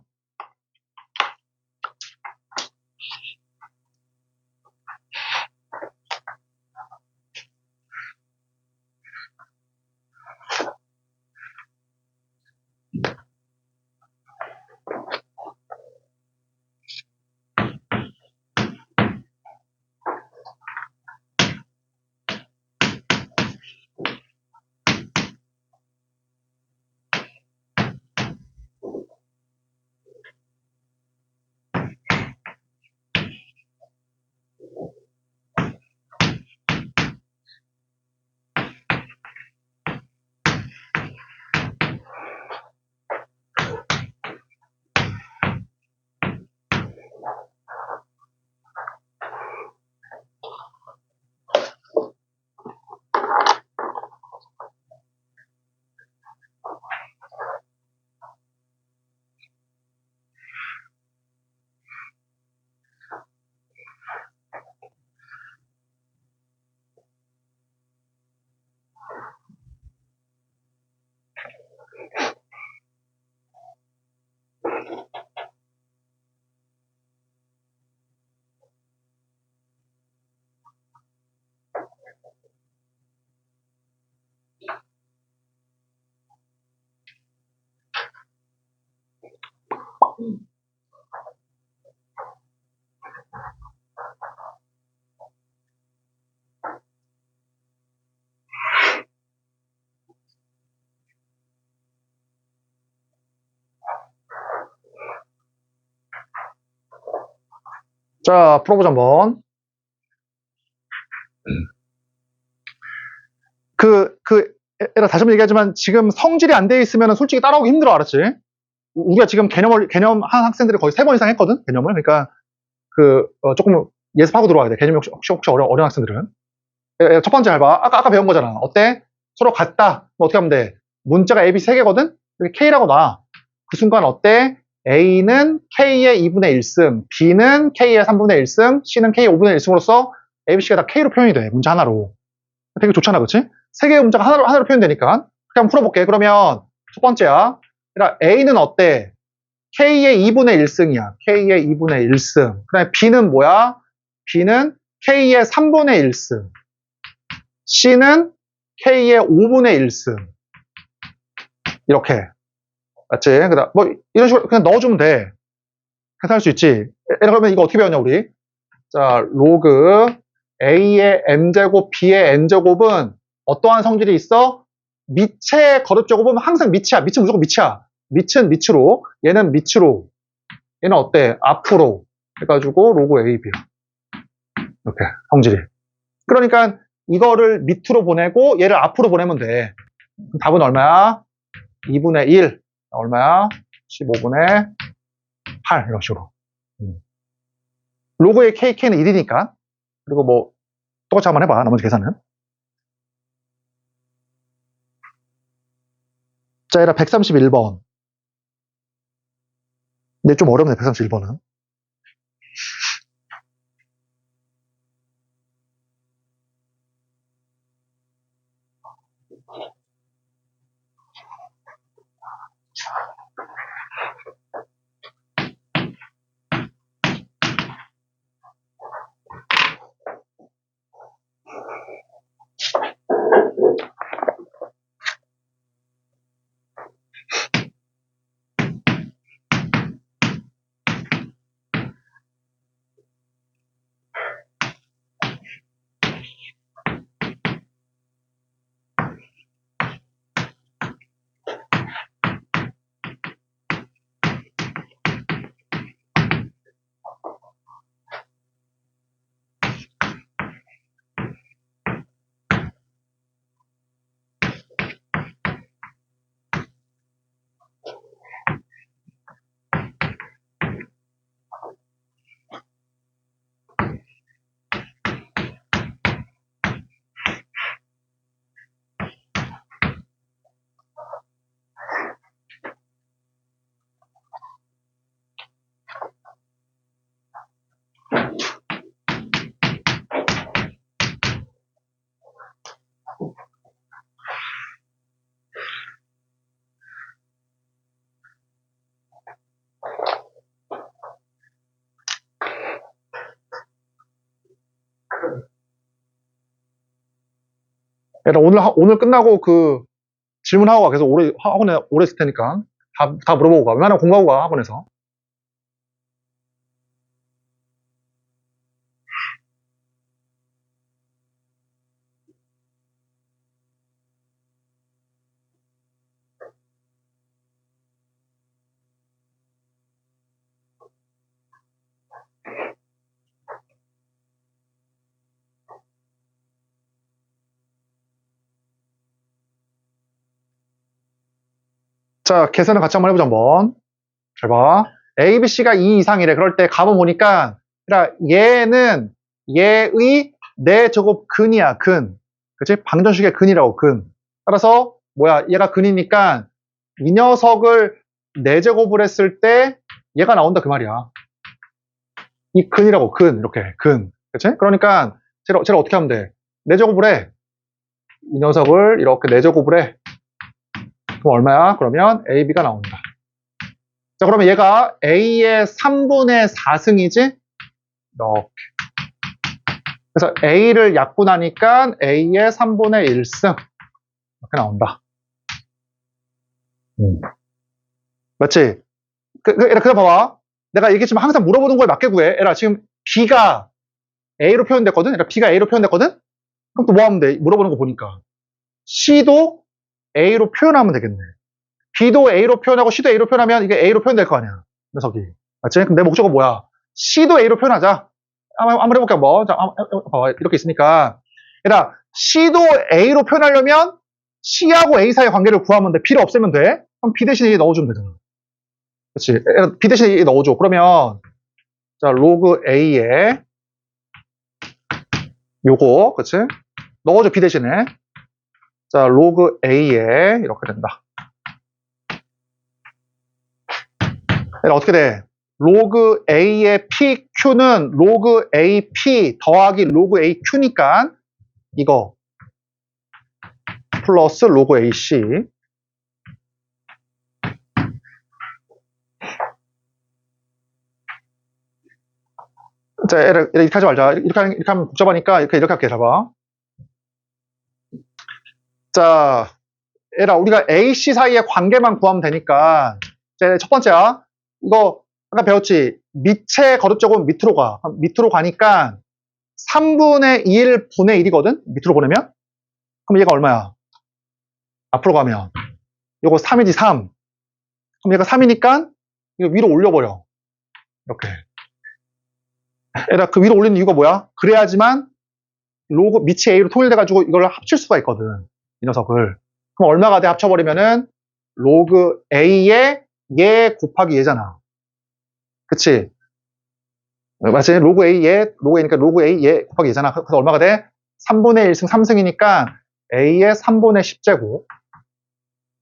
자, 풀어보자, 한번. 얘들아, 다시 한번 얘기하지만, 지금 성질이 안 돼 있으면 솔직히 따라오기 힘들어, 알았지? 우리가 지금 개념 한 학생들이 거의 3번 이상 했거든? 개념을. 그러니까, 조금 예습하고 들어와야 돼. 개념이 혹시 어려운 학생들은. 첫 번째 잘 봐. 아까 배운 거잖아. 어때? 서로 같다. 뭐 어떻게 하면 돼? 문자가 A, B 3개거든? 여기 K라고 놔. 그 순간 어때? A는 K의 2분의 1승, B는 K의 3분의 1승, C는 K의 5분의 1승으로서 A, B, C가 다 K로 표현이 돼. 문자 하나로. 되게 좋잖아, 그치? 3개의 문자가 하나로 표현되니까. 그냥 풀어볼게. 그러면 첫 번째야. 그러니까 A는 어때? K의 2분의 1승이야. K의 2분의 1승. 그 다음에 B는 뭐야? B는 K의 3분의 1승. C는 K의 5분의 1승. 이렇게. 맞지? 그다음 뭐 이런 식으로 그냥 넣어주면 돼. 계산할 수 있지. 그러면 이거 어떻게 배웠냐 우리? 자, 로그 A의 M제곱, B의 N제곱은 어떠한 성질이 있어? 밑의 거듭제곱은 항상 밑이야. 밑은 무조건 밑이야. 밑은 밑으로, 얘는 밑으로. 얘는 어때? 앞으로. 해가지고 로그 AB야. 이렇게 성질이. 그러니까 이거를 밑으로 보내고 얘를 앞으로 보내면 돼. 그럼 답은 얼마야? 2분의 1. 얼마야? 15분의 8. 이런 식으로. 로그의 KK는 1이니까. 그리고 뭐 똑같이 한번 해봐. 나머지 계산은. 자, 얘라 131번. 근데 좀 어렵네, 131번은. 얘들아, 오늘 끝나고 질문하고 가. 계속 학원에 오래 있을 테니까. 다 물어보고 가. 웬만하면 공부하고 가, 학원에서. 자, 계산을 같이 한번 해보자, 한번. 잘 봐. A, B, C가 2 이상이래. 그럴 때 가만 보니까, 그러니까 얘는 얘의 4제곱 근이야, 근. 그치? 방정식의 근이라고, 근. 따라서, 뭐야, 얘가 근이니까, 이 녀석을 4제곱을 했을 때, 얘가 나온다, 그 말이야. 이 근이라고, 근. 이렇게, 근. 그치? 그러니까, 쟤를 어떻게 하면 돼? 4제곱을 해. 이 녀석을 이렇게 4제곱을 해. 그럼 얼마야? 그러면 AB가 나온다. 자, 그러면 얘가 A의 3분의 4승이지? 이렇게. 그래서 A를 약분하니까 A의 3분의 1승. 이렇게 나온다. 맞지? 그래 봐봐. 내가 얘기했지만 항상 물어보는 걸 맞게 구해. 에라, 지금 B가 A로 표현됐거든? 에라, B가 A로 표현됐거든? 그럼 또 뭐 하면 돼? 물어보는 거 보니까. C도 A로 표현하면 되겠네. B도 A로 표현하고 C도 A로 표현하면 이게 A로 표현될 거 아니야. 녀석이. 맞지? 그럼 내 목적은 뭐야? C도 A로 표현하자. 한번 해볼게요, 뭐. 자, 봐봐. 이렇게 있으니까. 얘들아, C도 A로 표현하려면 C하고 A 사이의 관계를 구하면 돼. B를 없애면 돼. 그럼 B 대신에 A 넣어주면 되잖아. 그치. B 대신에 A 넣어줘. 그러면, 자, 로그 A에 요거, 그치? 넣어줘, B 대신에. 자, 로그 A에 이렇게 된다. 얘들아, 어떻게 돼? 로그 A의 PQ는 로그 AP 더하기 로그 AQ니까 이거 플러스 로그 AC. 자, 이렇게 하지 말자. 이렇게 하면 복잡하니까 이렇게 할게. 잡아. 자, 얘들아, 우리가 AC 사이의 관계만 구하면 되니까 이제 첫 번째야. 이거 아까 배웠지? 밑에 거듭제곱은 밑으로 가. 밑으로 가니까 3분의 1 분의 1이거든? 밑으로 보내면? 그럼 얘가 얼마야? 앞으로 가면 이거 3이지 3. 그럼 얘가 3이니까 이거 위로 올려버려. 이렇게. 얘들아, 그 위로 올리는 이유가 뭐야? 그래야지만 로그 밑이 A로 통일돼가지고 이걸 합칠 수가 있거든. 이 녀석을. 그럼 얼마가 돼? 합쳐버리면은 로그 A에 얘 곱하기 얘잖아. 그치? 맞지? 로그 A니까 로그 A 얘 곱하기 얘잖아. 그래서 얼마가 돼? 3분의 1승 3승이니까 A의 3분의 10제곱.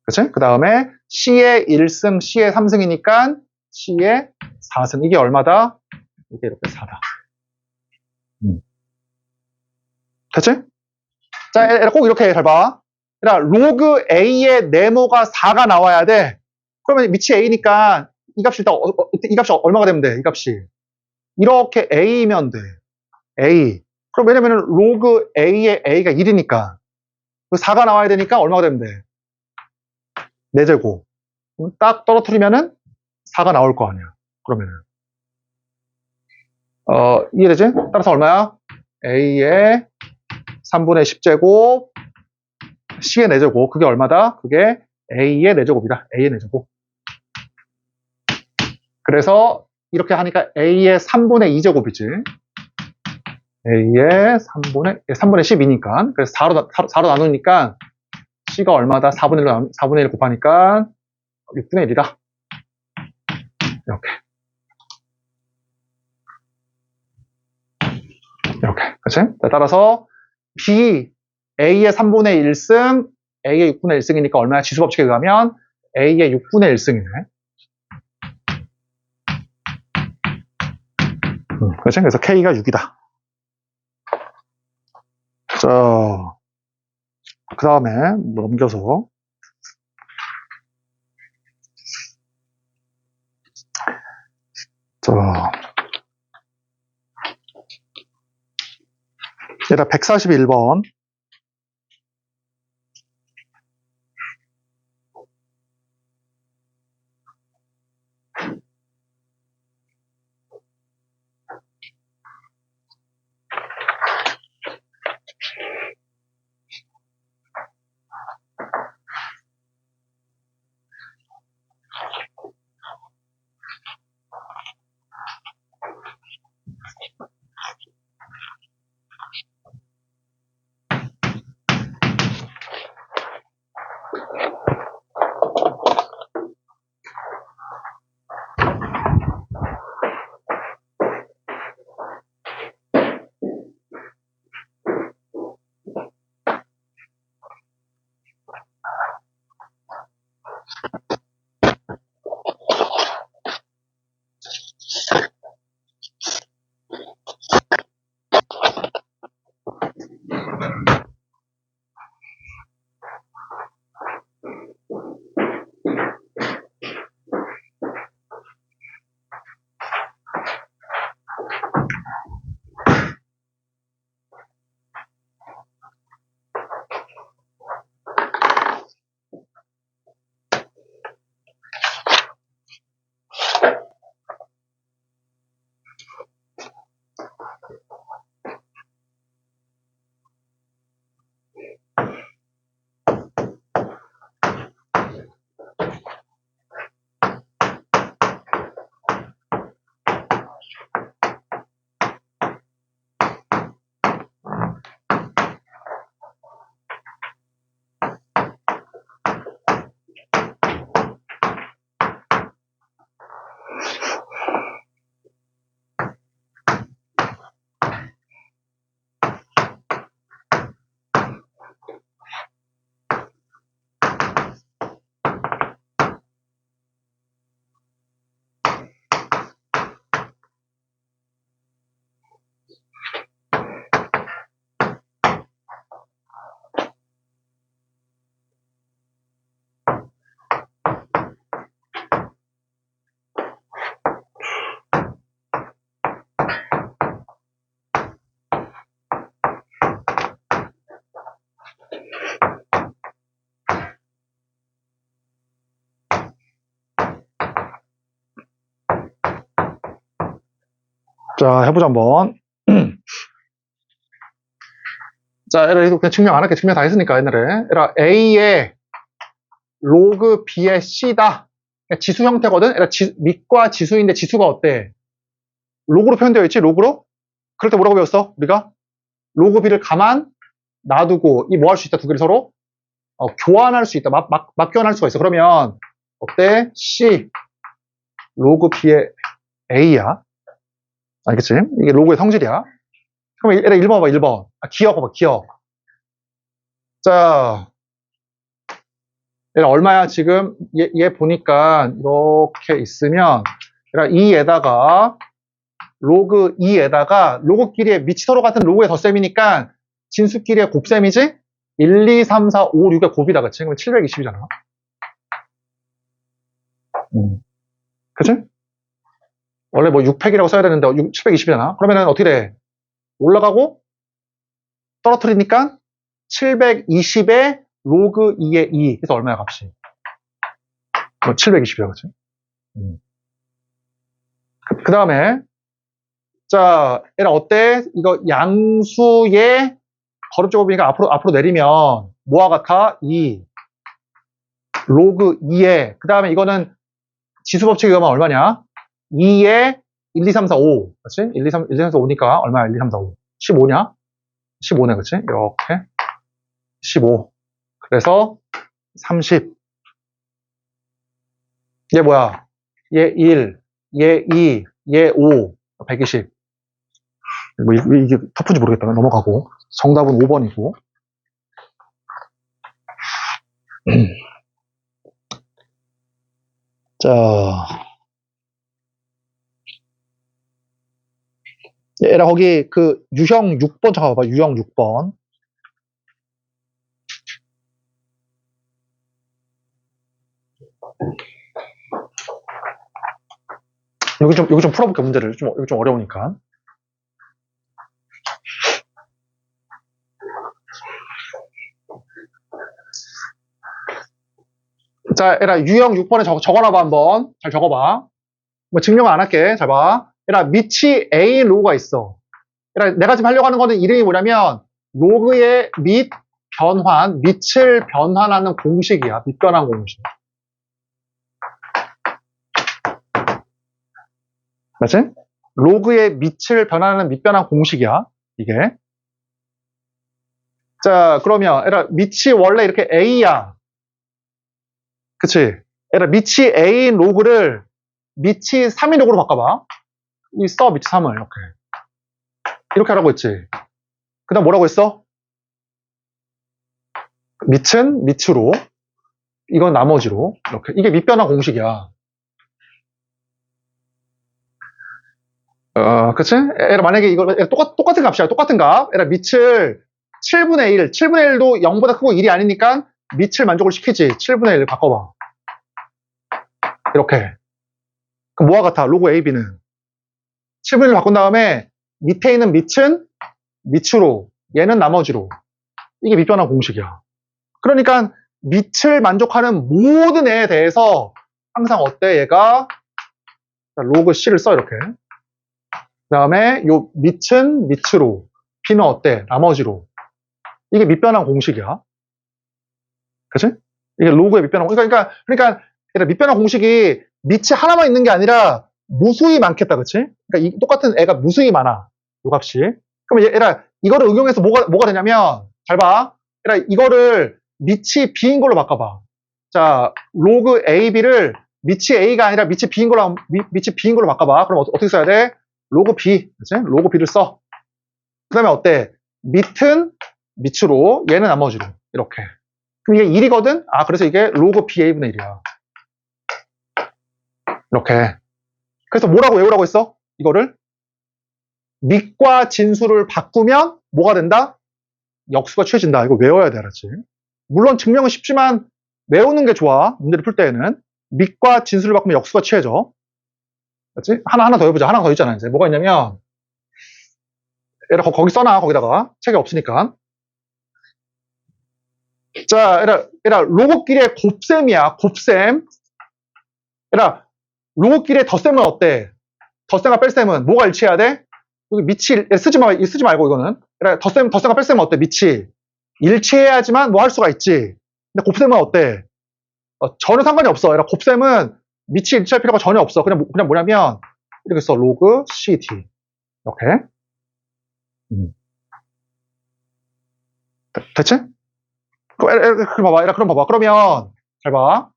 그치? 그 다음에 C의 1승, C의 3승이니까 C의 4승. 이게 얼마다? 이게 이렇게 4다. 됐지? 자, 꼭 이렇게 잘 봐. 그러니까 로그 A의 네모가 4가 나와야 돼. 그러면 밑이 A니까 이 값이 일단 이 값이 얼마가 되면 돼? 이 값이 이렇게 A면 돼. A. 그럼 왜냐면은 로그 A의 A가 1이니까 4가 나와야 되니까 얼마가 되면 돼? 4제곱. 딱 떨어뜨리면은 4가 나올 거 아니야. 그러면은 이해되지? 따라서 얼마야? A의 3분의 10제곱 C의 4제곱. 그게 얼마다? 그게 A의 4제곱이다. A의 4제곱. 그래서 이렇게 하니까 A의 3분의 2제곱이지. A의 3분의 10이니까. 그래서 4로 나누니까 C가 얼마다? 4분의 1 곱하니까 6분의 1이다. 이렇게. 이렇게. 그치? 따라서 B, A의 3분의 1승, A의 6분의 1승이니까 얼마야? 지수법칙에 의하면 A의 6분의 1승이네. 그치? 그래서 K가 6이다. 자, 그 다음에 넘겨서 자, 얘가 141번. 자, 해보자, 한번. 자, 얘라 이거 그냥 증명 안 할게. 증명 다 했으니까, 옛날에. 얘라 A의 로그 B의 C다. 지수 형태거든? 얘라 밑과 지수인데 지수가 어때? 로그로 표현되어 있지? 로그로? 그럴 때 뭐라고 배웠어? 우리가? 로그 B를 가만 놔두고, 이 뭐 할 수 있다, 두 개를 서로? 교환할 수 있다. 막 교환할 수가 있어. 그러면, 어때? C, 로그 B의 A야. 알겠지? 이게 로그의 성질이야. 그럼 얘라 1번 봐봐, 1번. 기억 봐봐, 기억. 자, 얘라 얼마야, 지금? 얘 보니까, 이렇게 있으면, 얘라 2에다가, 로그 2에다가, 로그끼리의 밑이 서로 같은 로그의 덧셈이니까, 진수끼리의 곱셈이지? 1, 2, 3, 4, 5, 6의 곱이다, 그치? 그러면 720이잖아. 그치? 원래 뭐 6팩이라고 써야 되는데 720이잖아. 그러면은 어떻게 돼? 올라가고 떨어뜨리니까 720에 로그 2의 2. 그래서 얼마야, 값이? 720이야, 그치? 그 다음에 자, 얘라 어때? 이거 양수의 거듭제곱이니까 앞으로 내리면 뭐와 같아? 2. 로그 2에 그 다음에 이거는 지수법칙에 가면 얼마냐? 2에 1, 2, 3, 4, 5. 그렇지? 1, 2, 3, 1, 2, 3, 4, 5니까 얼마야? 1, 2, 3, 4, 5. 15냐? 15네, 그치? 이렇게. 15. 그래서 30. 얘 뭐야? 얘 1, 얘 2, 얘 5. 120. 뭐, 이게 터프인지 모르겠다. 넘어가고. 정답은 5번이고. 자. 얘라 거기 그 유형 6번 잠깐 봐봐. 유형 6번. 여기 좀 풀어볼게, 문제를. 여기 좀 어려우니까. 자, 얘라 유형 6번에 적어놔봐, 한번. 잘 적어봐. 뭐 증명을 안 할게. 잘 봐. 얘라 밑이 A인 로그가 있어. 얘라 내가 지금 하려고 하는 거는 이름이 뭐냐면 로그의 밑을 변환하는 공식이야. 밑변환 공식. 맞지? 로그의 밑을 변환하는 밑변환 공식이야. 이게. 자, 그러면 얘라 밑이 원래 이렇게 A야. 그치? 얘라 밑이 A인 로그를 밑이 3인 로그로 바꿔봐. 이 밑이 3을 이렇게 하라고 했지. 그 다음 뭐라고 했어? 밑은 밑으로, 이건 나머지로. 이렇게. 이게 밑변환 공식이야. 그치? 얘라 만약에 이거 똑같은 값이야. 똑같은 값. 얘라 밑을 7분의 1. 7분의 1도 0보다 크고 1이 아니니까 밑을 만족을 시키지. 7분의 1을 바꿔봐. 이렇게. 그럼 뭐와 같아? 로그 AB는 7분의 1을 바꾼 다음에 밑에 있는 밑은 밑으로, 얘는 나머지로. 이게 밑변환 공식이야. 그러니까 밑을 만족하는 모든 애에 대해서 항상 어때? 얘가 로그 C를 써, 이렇게. 그 다음에 요 밑은 밑으로, B는 어때? 나머지로. 이게 밑변환 공식이야. 그치? 이게 로그의 밑변환 공식. 그러니까 밑변환 공식이 밑이 하나만 있는 게 아니라 무수히 많겠다. 그치? 그러니까 똑같은 애가 무수히 많아. 요 값이. 그럼 얘라 이거를 응용해서 뭐가 되냐면, 잘 봐. 얘라 이거를 밑이 B인 걸로 바꿔봐. 자, 로그 AB를 밑이 A가 아니라 밑이 B인 걸로 바꿔봐. 그럼 어떻게 써야 돼? 로그 B. 그치? 로그 B를 써. 그 다음에 어때? 밑은 밑으로, 얘는 나머지로. 이렇게. 그럼 이게 1이거든? 그래서 이게 로그 BA분의 1이야. 이렇게. 그래서 뭐라고 외우라고 했어? 이거를? 밑과 진수를 바꾸면 뭐가 된다? 역수가 취해진다. 이거 외워야 돼, 알았지? 물론 증명은 쉽지만 외우는 게 좋아. 문제를 풀 때에는. 밑과 진수를 바꾸면 역수가 취해져. 그렇지? 하나 더 해보자. 하나 더 있잖아, 이제. 뭐가 있냐면, 얘라 거기 써놔, 거기다가. 책이 없으니까. 자, 얘라 로그끼리의 곱셈이야, 곱셈. 얘라 로그끼리의 덧셈은 어때? 덧셈과 뺄셈은 뭐가 일치해야 돼? 여기 밑이, 쓰지 말고, 이거는. 그래, 덧셈과 뺄셈은 어때? 밑이. 일치해야지만 뭐 할 수가 있지. 근데 곱셈은 어때? 전혀 상관이 없어. 그러니까 곱셈은 밑이 일치할 필요가 전혀 없어. 그냥 뭐냐면, 이렇게 써. 로그 CD. 이렇게. 됐지? 그럼 봐봐. 그러면, 잘 봐.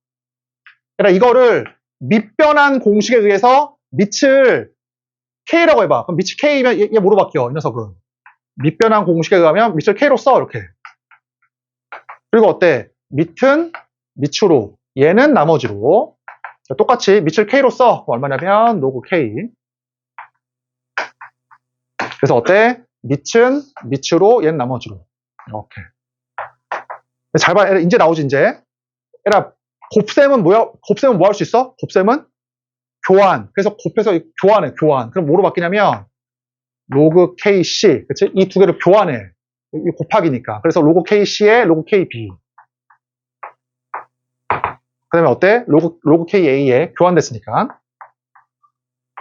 그러니까 이거를 밑변한 공식에 의해서 밑을 K라고 해봐. 그럼 밑이 K면 얘 뭐로 바뀌어? 이 녀석은. 밑변한 공식에 의하면 밑을 K로 써. 이렇게. 그리고 어때? 밑은 밑으로. 얘는 나머지로. 똑같이 밑을 K로 써. 얼마냐면 로그 K. 그래서 어때? 밑은 밑으로, 얘는 나머지로. 이렇게. 잘 봐. 이제 나오지, 이제. 얘라, 곱셈은 뭐야? 곱셈은 뭐 할 수 있어? 곱셈은 교환. 그래서 곱해서 교환해, 교환. 그럼 뭐로 바뀌냐면, 로그 KC. 그치? 이 두 개를 교환해. 이 곱하기니까. 그래서 로그 KC에 로그 KB. 그 다음에 어때? 로그 KA에 교환됐으니까.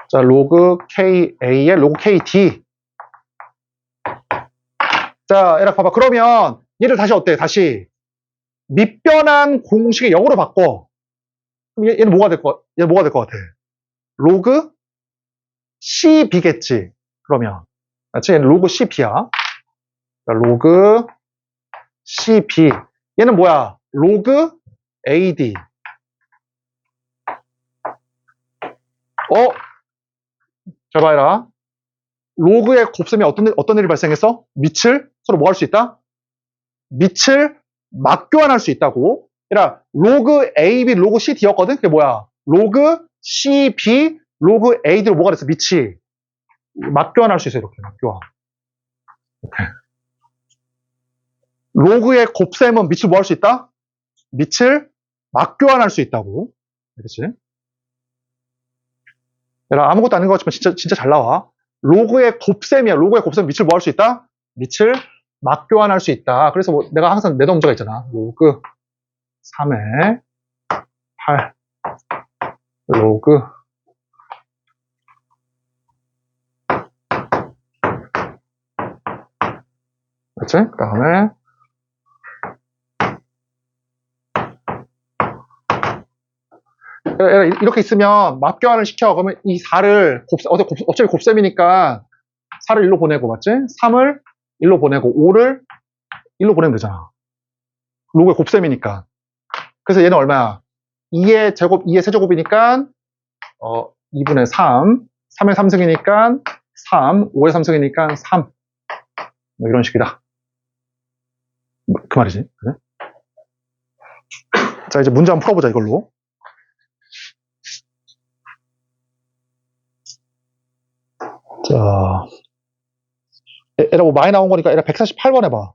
자, 로그 KA에 로그 KD. 자, 얘라 봐봐. 그러면 얘를 다시 어때? 다시 밑변한 공식의 역으로 바꿔. 그럼 얘는 뭐가 될 것 같아? 로그 CB겠지. 그러면. 그렇지? 얘는 로그 CB야. 로그 CB. 얘는 뭐야? 로그 AD. 잘 봐라. 로그의 곱셈이 어떤 일이 발생했어? 밑을 서로 뭐 할 수 있다? 밑을 맞교환할 수 있다고. 그러니까 로그 AB, 로그 CD였거든? 그게 뭐야? 로그 CB, 로그 AD로 뭐가 됐어? 밑이 맞교환할 수 있어. 이렇게 맞교환. 이렇게. 로그의 곱셈은 밑을 뭐 할 수 있다? 밑을 맞교환할 수 있다고. 알겠지? 얘들아, 아무것도 아닌 것 같지만 진짜 잘 나와. 로그의 곱셈이야. 로그의 곱셈 밑을 뭐 할 수 있다? 밑을 맞교환할 수 있다. 그래서 뭐 내가 항상 내던 문제가 있잖아. 로그 3에 8 로그 그렇지? 그 다음에 이렇게 있으면 맞교환을 시켜. 그러면 이 4를 어차피 곱셈이니까 4를 1로 보내고, 맞지? 3을 1로 보내고 5를 1로 보내면 되잖아. 로그의 곱셈이니까. 그래서 얘는 얼마야? 2의 제곱, 2의 세제곱이니까 2분의 3, 3의 3승이니까 3, 5의 3승이니까 3. 뭐 이런 식이다. 그 말이지. 그래? 자, 이제 문제 한번 풀어보자, 이걸로. 자, 얘라 뭐 많이 나온 거니까 얘라 148번 해봐.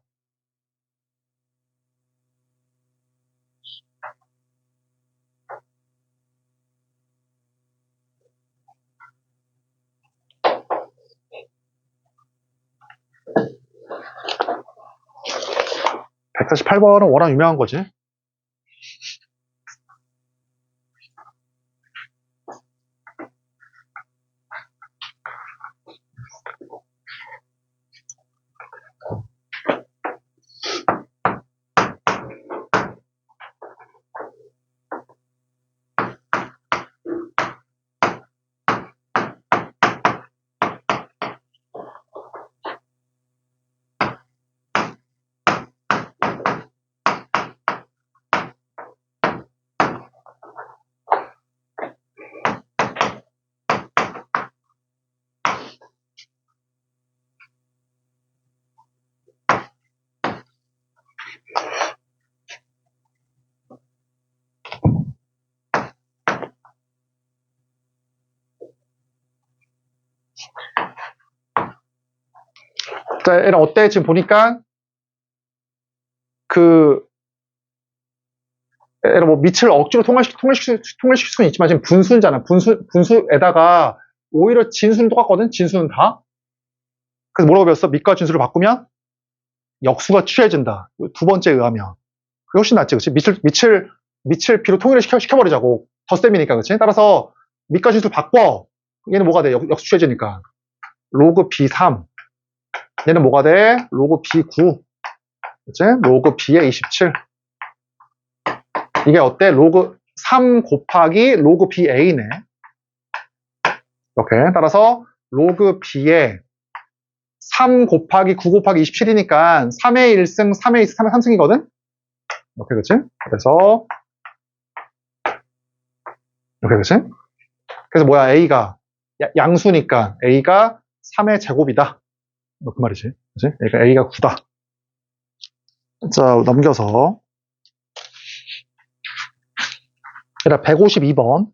(148번은) 워낙 유명한 거지. 자, 얘랑 어때? 지금 보니까 얘랑 뭐 밑을 억지로 통일시킬 수는 있지만 지금 분수잖아. 분수에다가 오히려 진수는 똑같거든. 진수는 다. 그래서 뭐라고 배웠어? 밑과 진수를 바꾸면 역수가 취해진다. 두 번째에 의하면. 그게 훨씬 낫지, 그치? 밑을 B로 통일을 시켜버리자고. 덧셈이니까, 그치? 따라서 밑과 진수를 바꿔. 얘는 뭐가 돼? 역수 취해지니까. 로그 B3. 얘는 뭐가 돼? 로그 B9. 그치? 로그 B의 27. 이게 어때? 로그 3 곱하기 로그 BA네. 이렇게. 따라서 로그 B의 3 곱하기 9 곱하기 27이니까 3의 1승, 3의 2승, 3의 3승이거든? 이렇게, 그치? 그래서, 이렇게, 그치? 그래서 뭐야, A가, 양수니까 A가 3의 제곱이다. 그 말이지. 그치? 그러니까 A가 9다. 자, 넘겨서. 얘들아, 152번.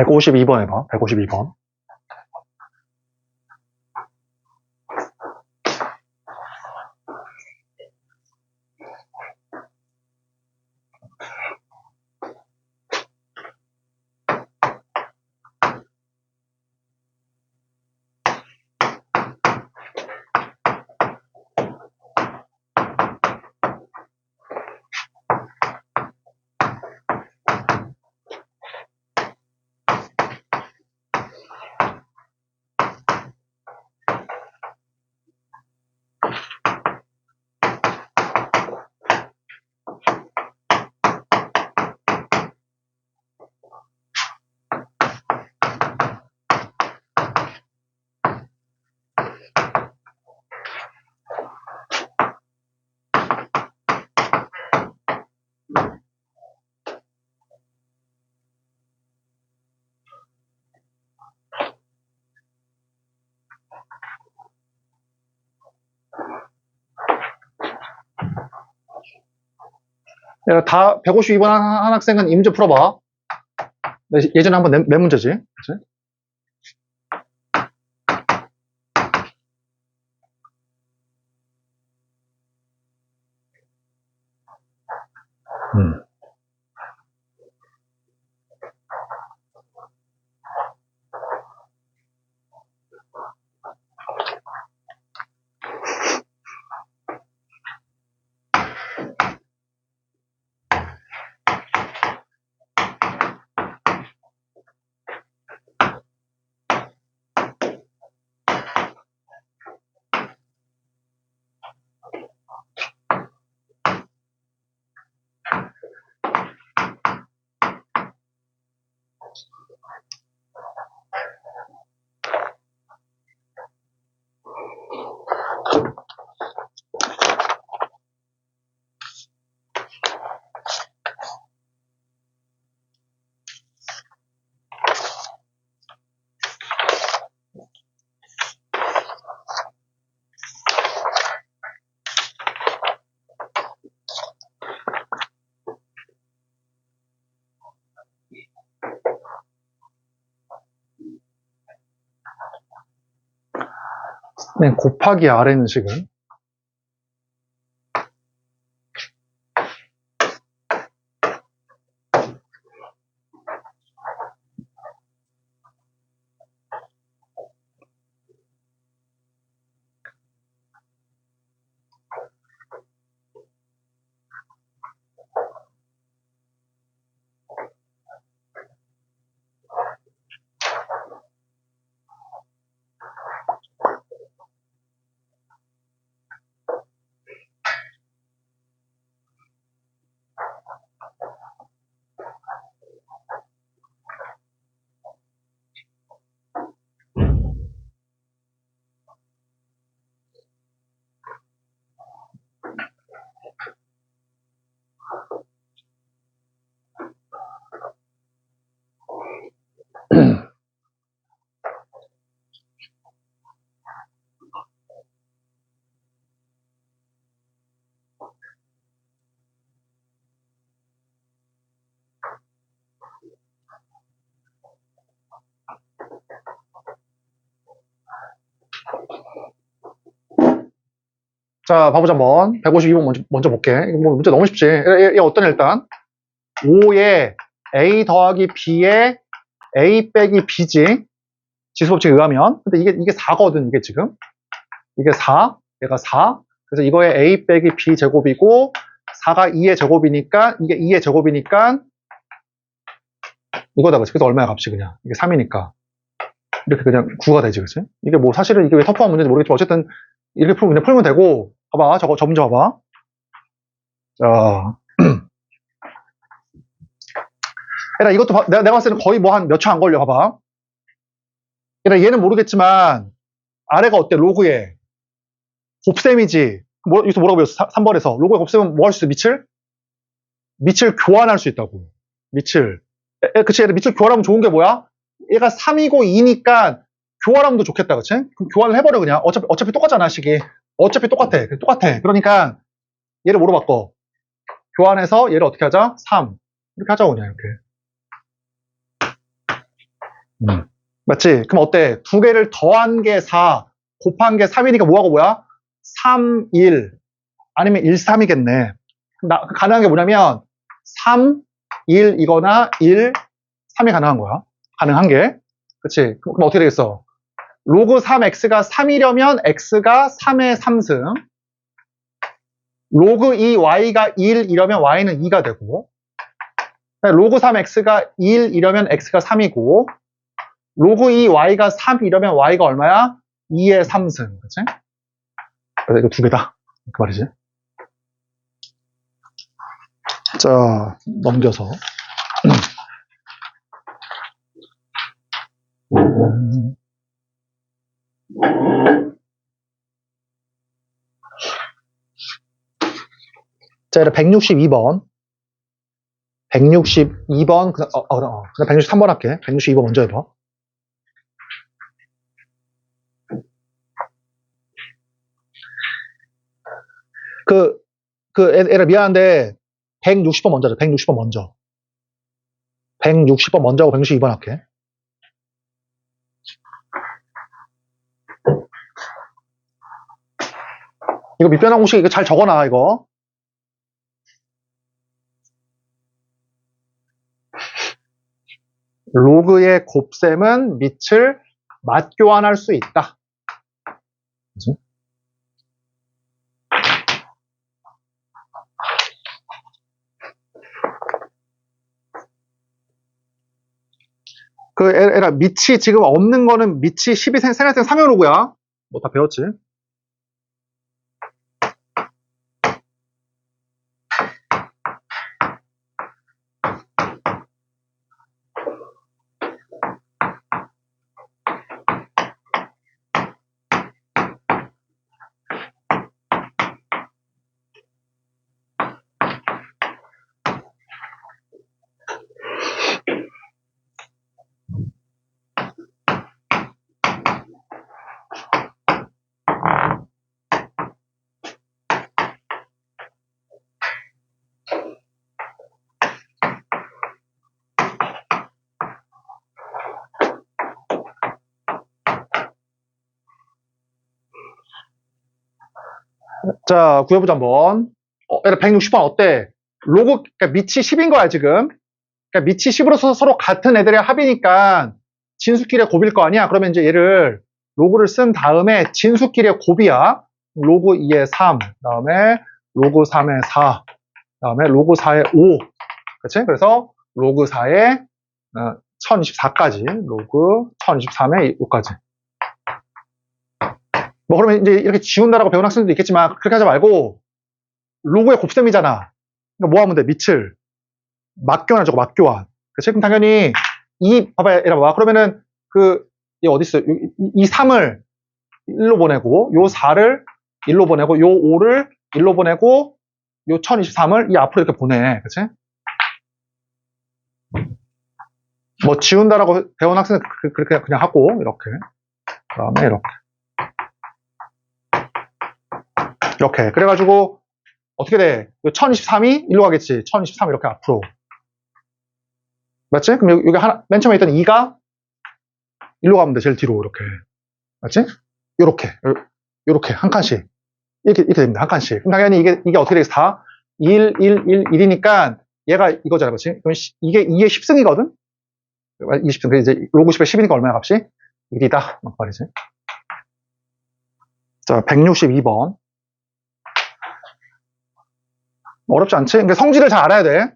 (152번) 해봐. 152번. 내가 다 152번 한 학생은 이 문제 풀어봐. 예전에 한번 낸 문제지. 그치? 음. 네, 곱하기 R에는 식은 자, 봐보자, 한번. 152번 먼저 볼게. 이거 뭐 문제 너무 쉽지. 얘 어떠냐, 일단. 5에 A 더하기 B에 A 빼기 B지. 지수법칙에 의하면. 근데 이게 4거든, 이게 지금. 이게 4, 얘가 4. 그래서 이거에 A 빼기 B 제곱이고, 4가 2의 제곱이니까, 이게 2의 제곱이니까, 이거다, 그치? 그래서 얼마야, 값이 그냥. 이게 3이니까. 이렇게 그냥 9가 되지, 그치? 이게 뭐 사실은 이게 왜 터프한 문제인지 모르겠지만, 어쨌든, 이렇게 그냥 풀면 되고, 봐봐, 저 문제 봐봐. 자. 이것도 내가 봤을 때는 거의 뭐 한 몇 초 안 걸려, 봐봐. 얘는 모르겠지만, 아래가 어때, 로그에. 곱셈이지. 여기서 뭐라고 배웠어? 3번에서. 로그에 곱셈은 뭐 할 수 있어? 밑을 교환할 수 있다고. 밑을. 그치? 밑을 교환하면 좋은 게 뭐야? 얘가 3이고 2니까 교환하면 더 좋겠다. 그치? 그럼 교환을 해버려, 그냥. 어차피 똑같잖아, 식이. 어차피 똑같아. 그러니까 얘를 뭐로 바꿔? 교환해서 얘를 어떻게 하자? 3. 이렇게 하자고, 그냥, 이렇게. 맞지? 그럼 어때? 두 개를 더한 게 4, 곱한 게 3이니까 뭐하고 뭐야? 3, 1. 아니면 1, 3이겠네. 가능한 게 뭐냐면 3, 1 이거나 1, 3이 가능한 거야. 가능한 게. 그치? 그럼 어떻게 되겠어? 로그 3x가 3이려면 x가 3의 3승. 로그 2y가 1이려면 y는 2가 되고. 로그 3x가 1이려면 x가 3이고. 로그 2y가 3이려면 y가 얼마야? 2의 3승. 그치? 그래서 이거 두 개다. 그 말이지. 자, 넘겨서. 자, 162번. 162번, 그냥 163번 할게. 162번 먼저 해봐. 애들 미안한데, 160번 먼저 하자. 160번 먼저. 160번 먼저 하고 162번 할게. 이거 밑변환 공식 이거 잘 적어놔, 이거. 로그의 곱셈은 밑을 맞교환할 수 있다. 그치? 밑이 지금 없는 거는 밑이 10이 생각할 때 3의 로그야. 뭐 다 배웠지? 자, 구해보자, 한번. 160번 어때? 로그, 그러니까 밑이 10인 거야, 지금. 그러니까 밑이 10으로서 서로 같은 애들의 합이니까 진수끼리의 곱일 거 아니야? 그러면 이제 얘를 로그를 쓴 다음에 진수끼리의 곱이야. 로그 2의 3, 다음에 로그 3의 4, 다음에 로그 4의 5. 그치? 그래서 로그 4의 1024까지, 로그 1023의 5까지. 뭐 그러면 이제 이렇게 지운다라고 배운 학생들도 있겠지만 그렇게 하지 말고 로그의 곱셈이잖아. 그러니까 뭐 하면 돼? 밑을 맞교환하자고, 맞교환. 그치? 그럼 당연히 봐봐, 그러면은 얘 어디 있어? 이 3을 1로 보내고, 요 4를 1로 보내고, 요 5를 1로 보내고, 요 1023을 이 앞으로 이렇게 보내. 그치? 뭐 지운다라고 배운 학생은 그렇게 그냥 하고, 이렇게. 그 다음에 이렇게. 그래가지고, 어떻게 돼? 요 1023이 1로 가겠지. 1023 이렇게 앞으로. 맞지? 그럼 여기 맨 처음에 있던 2가 1로 가면 돼. 제일 뒤로, 이렇게. 맞지? 요렇게 한 칸씩. 이렇게 됩니다. 한 칸씩. 그럼 당연히 이게 어떻게 되겠어? 다 1, 1, 1, 1이니까 얘가 이거잖아. 그렇지? 그럼 이게 2의 10승이거든? 20승. 그래서 이제 로그 10에 10이니까 얼마야, 값이? 1이다. 말이지. 자, 162번. 어렵지 않지? 그러니까 성질을 잘 알아야 돼.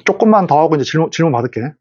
조금만 더 하고 이제 질문 받을게.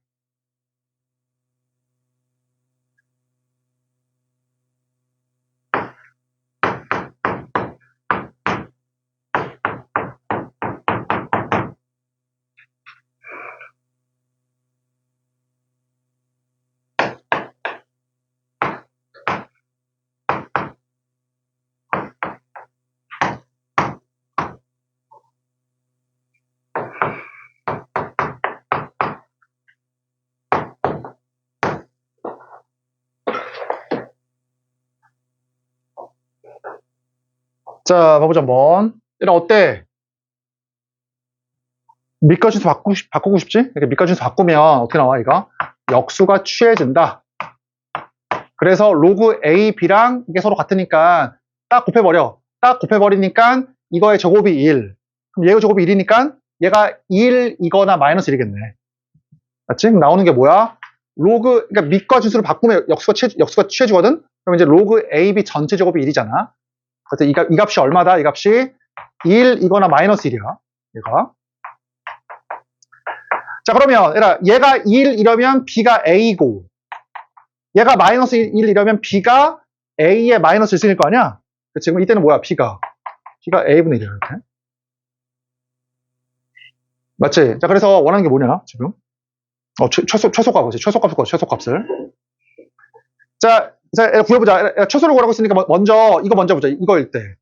자, 봐보자, 한번. 얘는 어때? 밑가진수 바꾸고 싶지? 이렇게 밑가진수 바꾸면 어떻게 나와, 이거? 역수가 취해진다. 그래서 로그 A, B랑 이게 서로 같으니까 딱 곱해버려. 딱 곱해버리니까 이거의 제곱이 1. 그럼 얘의 제곱이 1이니까 얘가 1이거나 마이너스 1이겠네. 맞지? 그럼 나오는 게 뭐야? 로그, 그러니까 밑과 진수를 바꾸면 역수가 취해지거든? 그럼 이제 로그 A, B 전체 제곱이 1이잖아. 그래서 이 값이 얼마다? 이 값이 1이거나 마이너스 1이야. 얘가. 자, 그러면 얘가 1이러면 B가 A고, 얘가 마이너스 1이러면 B가 A의 마이너스 1승일 거 아니야? 그치? 그럼 이때는 뭐야? B가 A분의 1이야, 이렇게. 맞지? 자, 그래서 원하는 게 뭐냐, 지금? 최소값을. 자, 구해보자. 최소를 구하라고 했으니까 이거 먼저 보자. 이거일 때.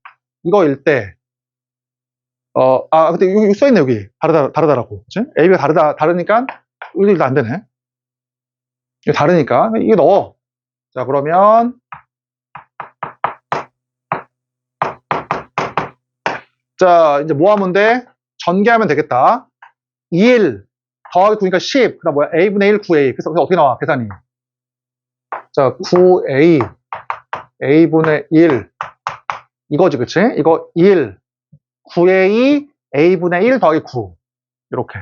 근데 여기 써있네, 여기. 다르다라고. 그치? AB가 다르니까, 이거 안 되네. 이거 다르니까. 이거 넣어. 자, 그러면, 자, 이제 뭐 하면 돼? 전개하면 되겠다. 2일 더하기 9니까 10. 그 다음 뭐야? A분의 1, 9A. 그래서 어떻게 나와? 계산이. 자, 9A, A분의 1. 이거지, 그치? 이거 1. 9A, A분의 1 더하기 9. 이렇게.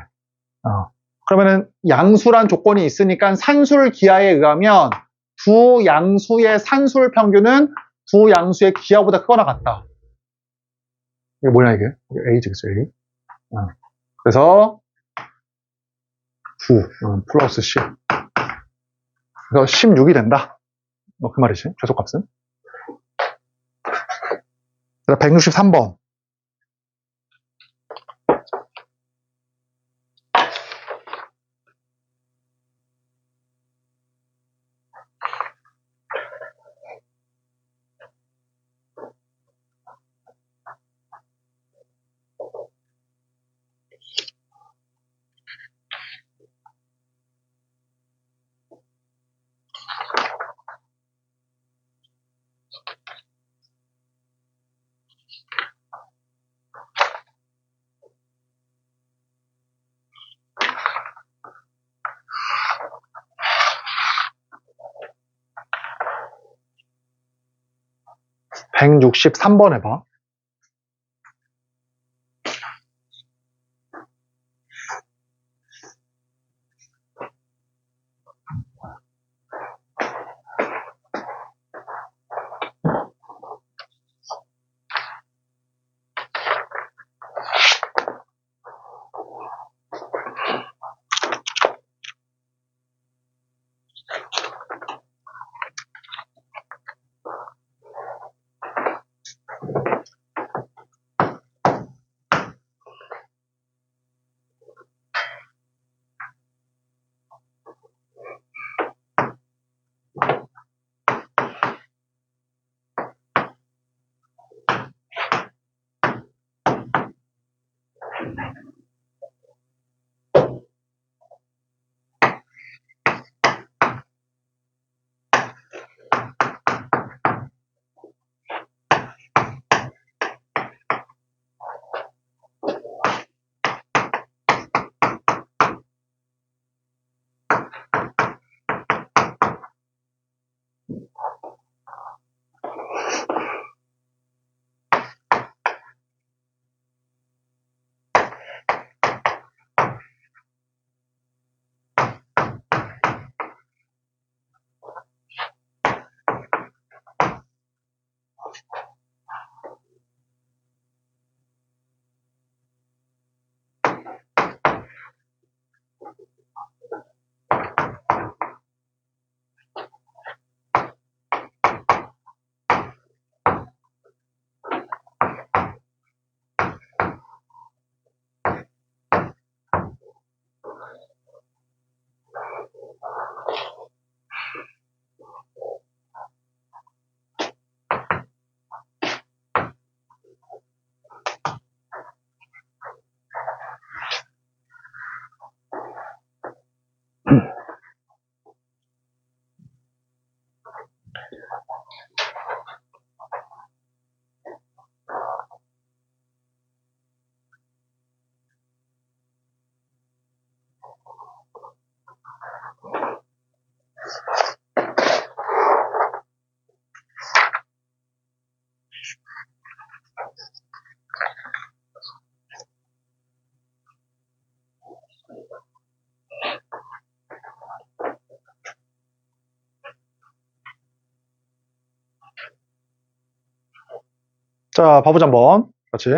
그러면은 양수란 조건이 있으니까 산술 기하에 의하면 두 양수의 산술 평균은 두 양수의 기하보다 크거나 같다. 이게 뭐냐, 이게? A지, 그치? A. 그래서 9 플러스 10. 그래서 16이 된다. 뭐 그 말이지. 최소값은. 163번. (163번) 해봐. 자, 봐보자, 한번. 그렇지.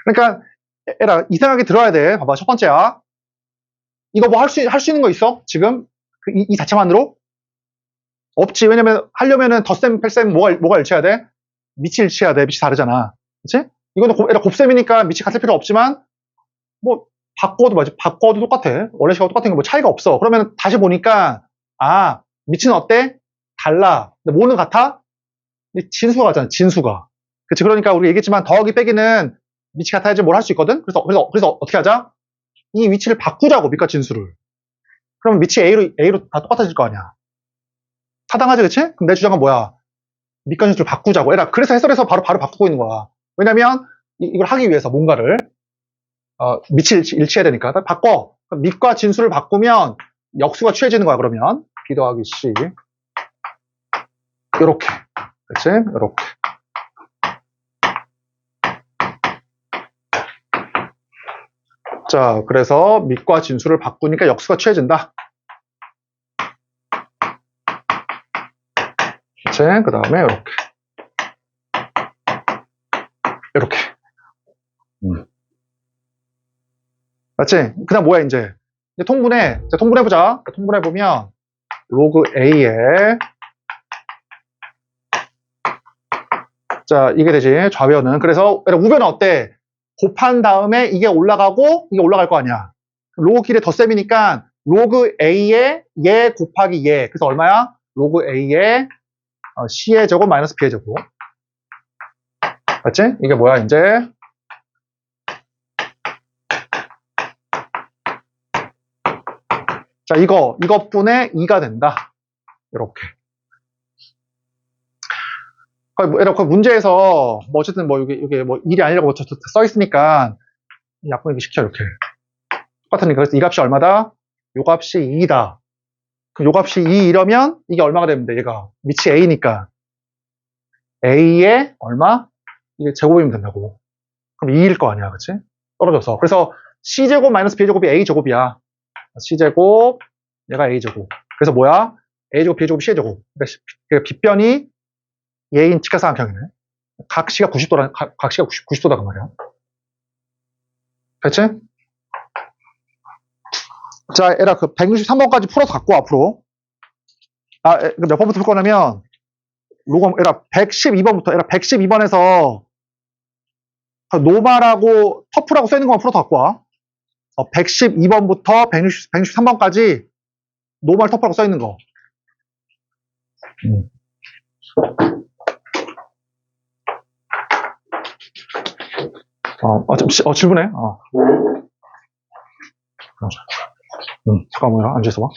그러니까, 에라, 이상하게 들어야 돼. 봐봐, 첫 번째야. 이거 뭐 할 수 있는 거 있어? 지금? 이 자체만으로? 없지. 왜냐면, 하려면은 덧셈, 뺄셈, 뭐가 일치해야 돼? 밑이 일치해야 돼. 밑이 다르잖아. 그치? 이거는 에라, 곱셈이니까 밑이 같을 필요 없지만, 뭐, 바꿔도 똑같아. 원래 식하고 똑같은 거 뭐 차이가 없어. 그러면 다시 보니까, 아, 밑은 어때? 달라. 근데 뭐는 같아? 진수가 같잖아, 진수가. 그치? 그러니까 우리 얘기했지만, 더하기 빼기는 밑이 같아야지 뭘 할 수 있거든? 그래서 어떻게 하자? 이 위치를 바꾸자고, 밑과 진수를. 그러면 밑이 A로 다 똑같아질 거 아니야. 타당하지, 그치? 그럼 내 주장은 뭐야? 밑과 진수를 바꾸자고. 그래서 해설에서 바로 바꾸고 있는 거야. 왜냐면, 이걸 하기 위해서 뭔가를, 밑이 일치해야 되니까. 바꿔. 그럼 밑과 진수를 바꾸면 역수가 취해지는 거야, 그러면. B 더하기 C. 요렇게. 그치? 요렇게. 자, 그래서 밑과 진수를 바꾸니까 역수가 취해진다. 그치? 그 다음에 요렇게. 요렇게. 맞지? 그 다음 뭐야, 이제 통분해. 자, 통분해보자. 통분해보면, 로그 A에, 자, 이게 되지. 좌변은. 그래서, 우변은 어때? 곱한 다음에 이게 올라가고, 이게 올라갈 거 아니야. 로그 길의 덧셈이니까, 로그 A에 얘 곱하기 얘. 그래서 얼마야? 로그 A에 C의 제곱 마이너스 B의 제곱. 맞지? 이게 뭐야, 이제? 자, 이것분의 2가 된다. 이렇게. 이렇게 문제에서, 뭐, 어쨌든 뭐, 이게 뭐, 일이 아니라고 써 있으니까, 약분 이렇게 시켜, 이렇게. 똑같으니까. 그래서 이 값이 얼마다? 요 값이 2다. 그럼 요 값이 2 이러면, 이게 얼마가 되면 돼, 얘가. 밑이 A니까. A에 얼마? 이게 제곱이면 된다고. 그럼 2일 거 아니야, 그치? 떨어져서. 그래서 C제곱 마이너스 B제곱이 A제곱이야. C제곱, 얘가 A제곱. 그래서 뭐야? A제곱, B제곱, C제곱. 그러니까 빗변이 얘인 직각삼각형이네. 각 C가 90도다, 각 C가 90도다, 그 말이야. 됐지? 자, 에라, 163번까지 풀어서 갖고 와, 앞으로. 몇 번부터 풀 거냐면, 에라, 112번에서, 노말하고 터프라고 써있는 것만 풀어서 갖고 와. 112번부터 163번까지 노말 터프라고 써있는 거. 질문해. 잠깐만요. 앉아있어 봐.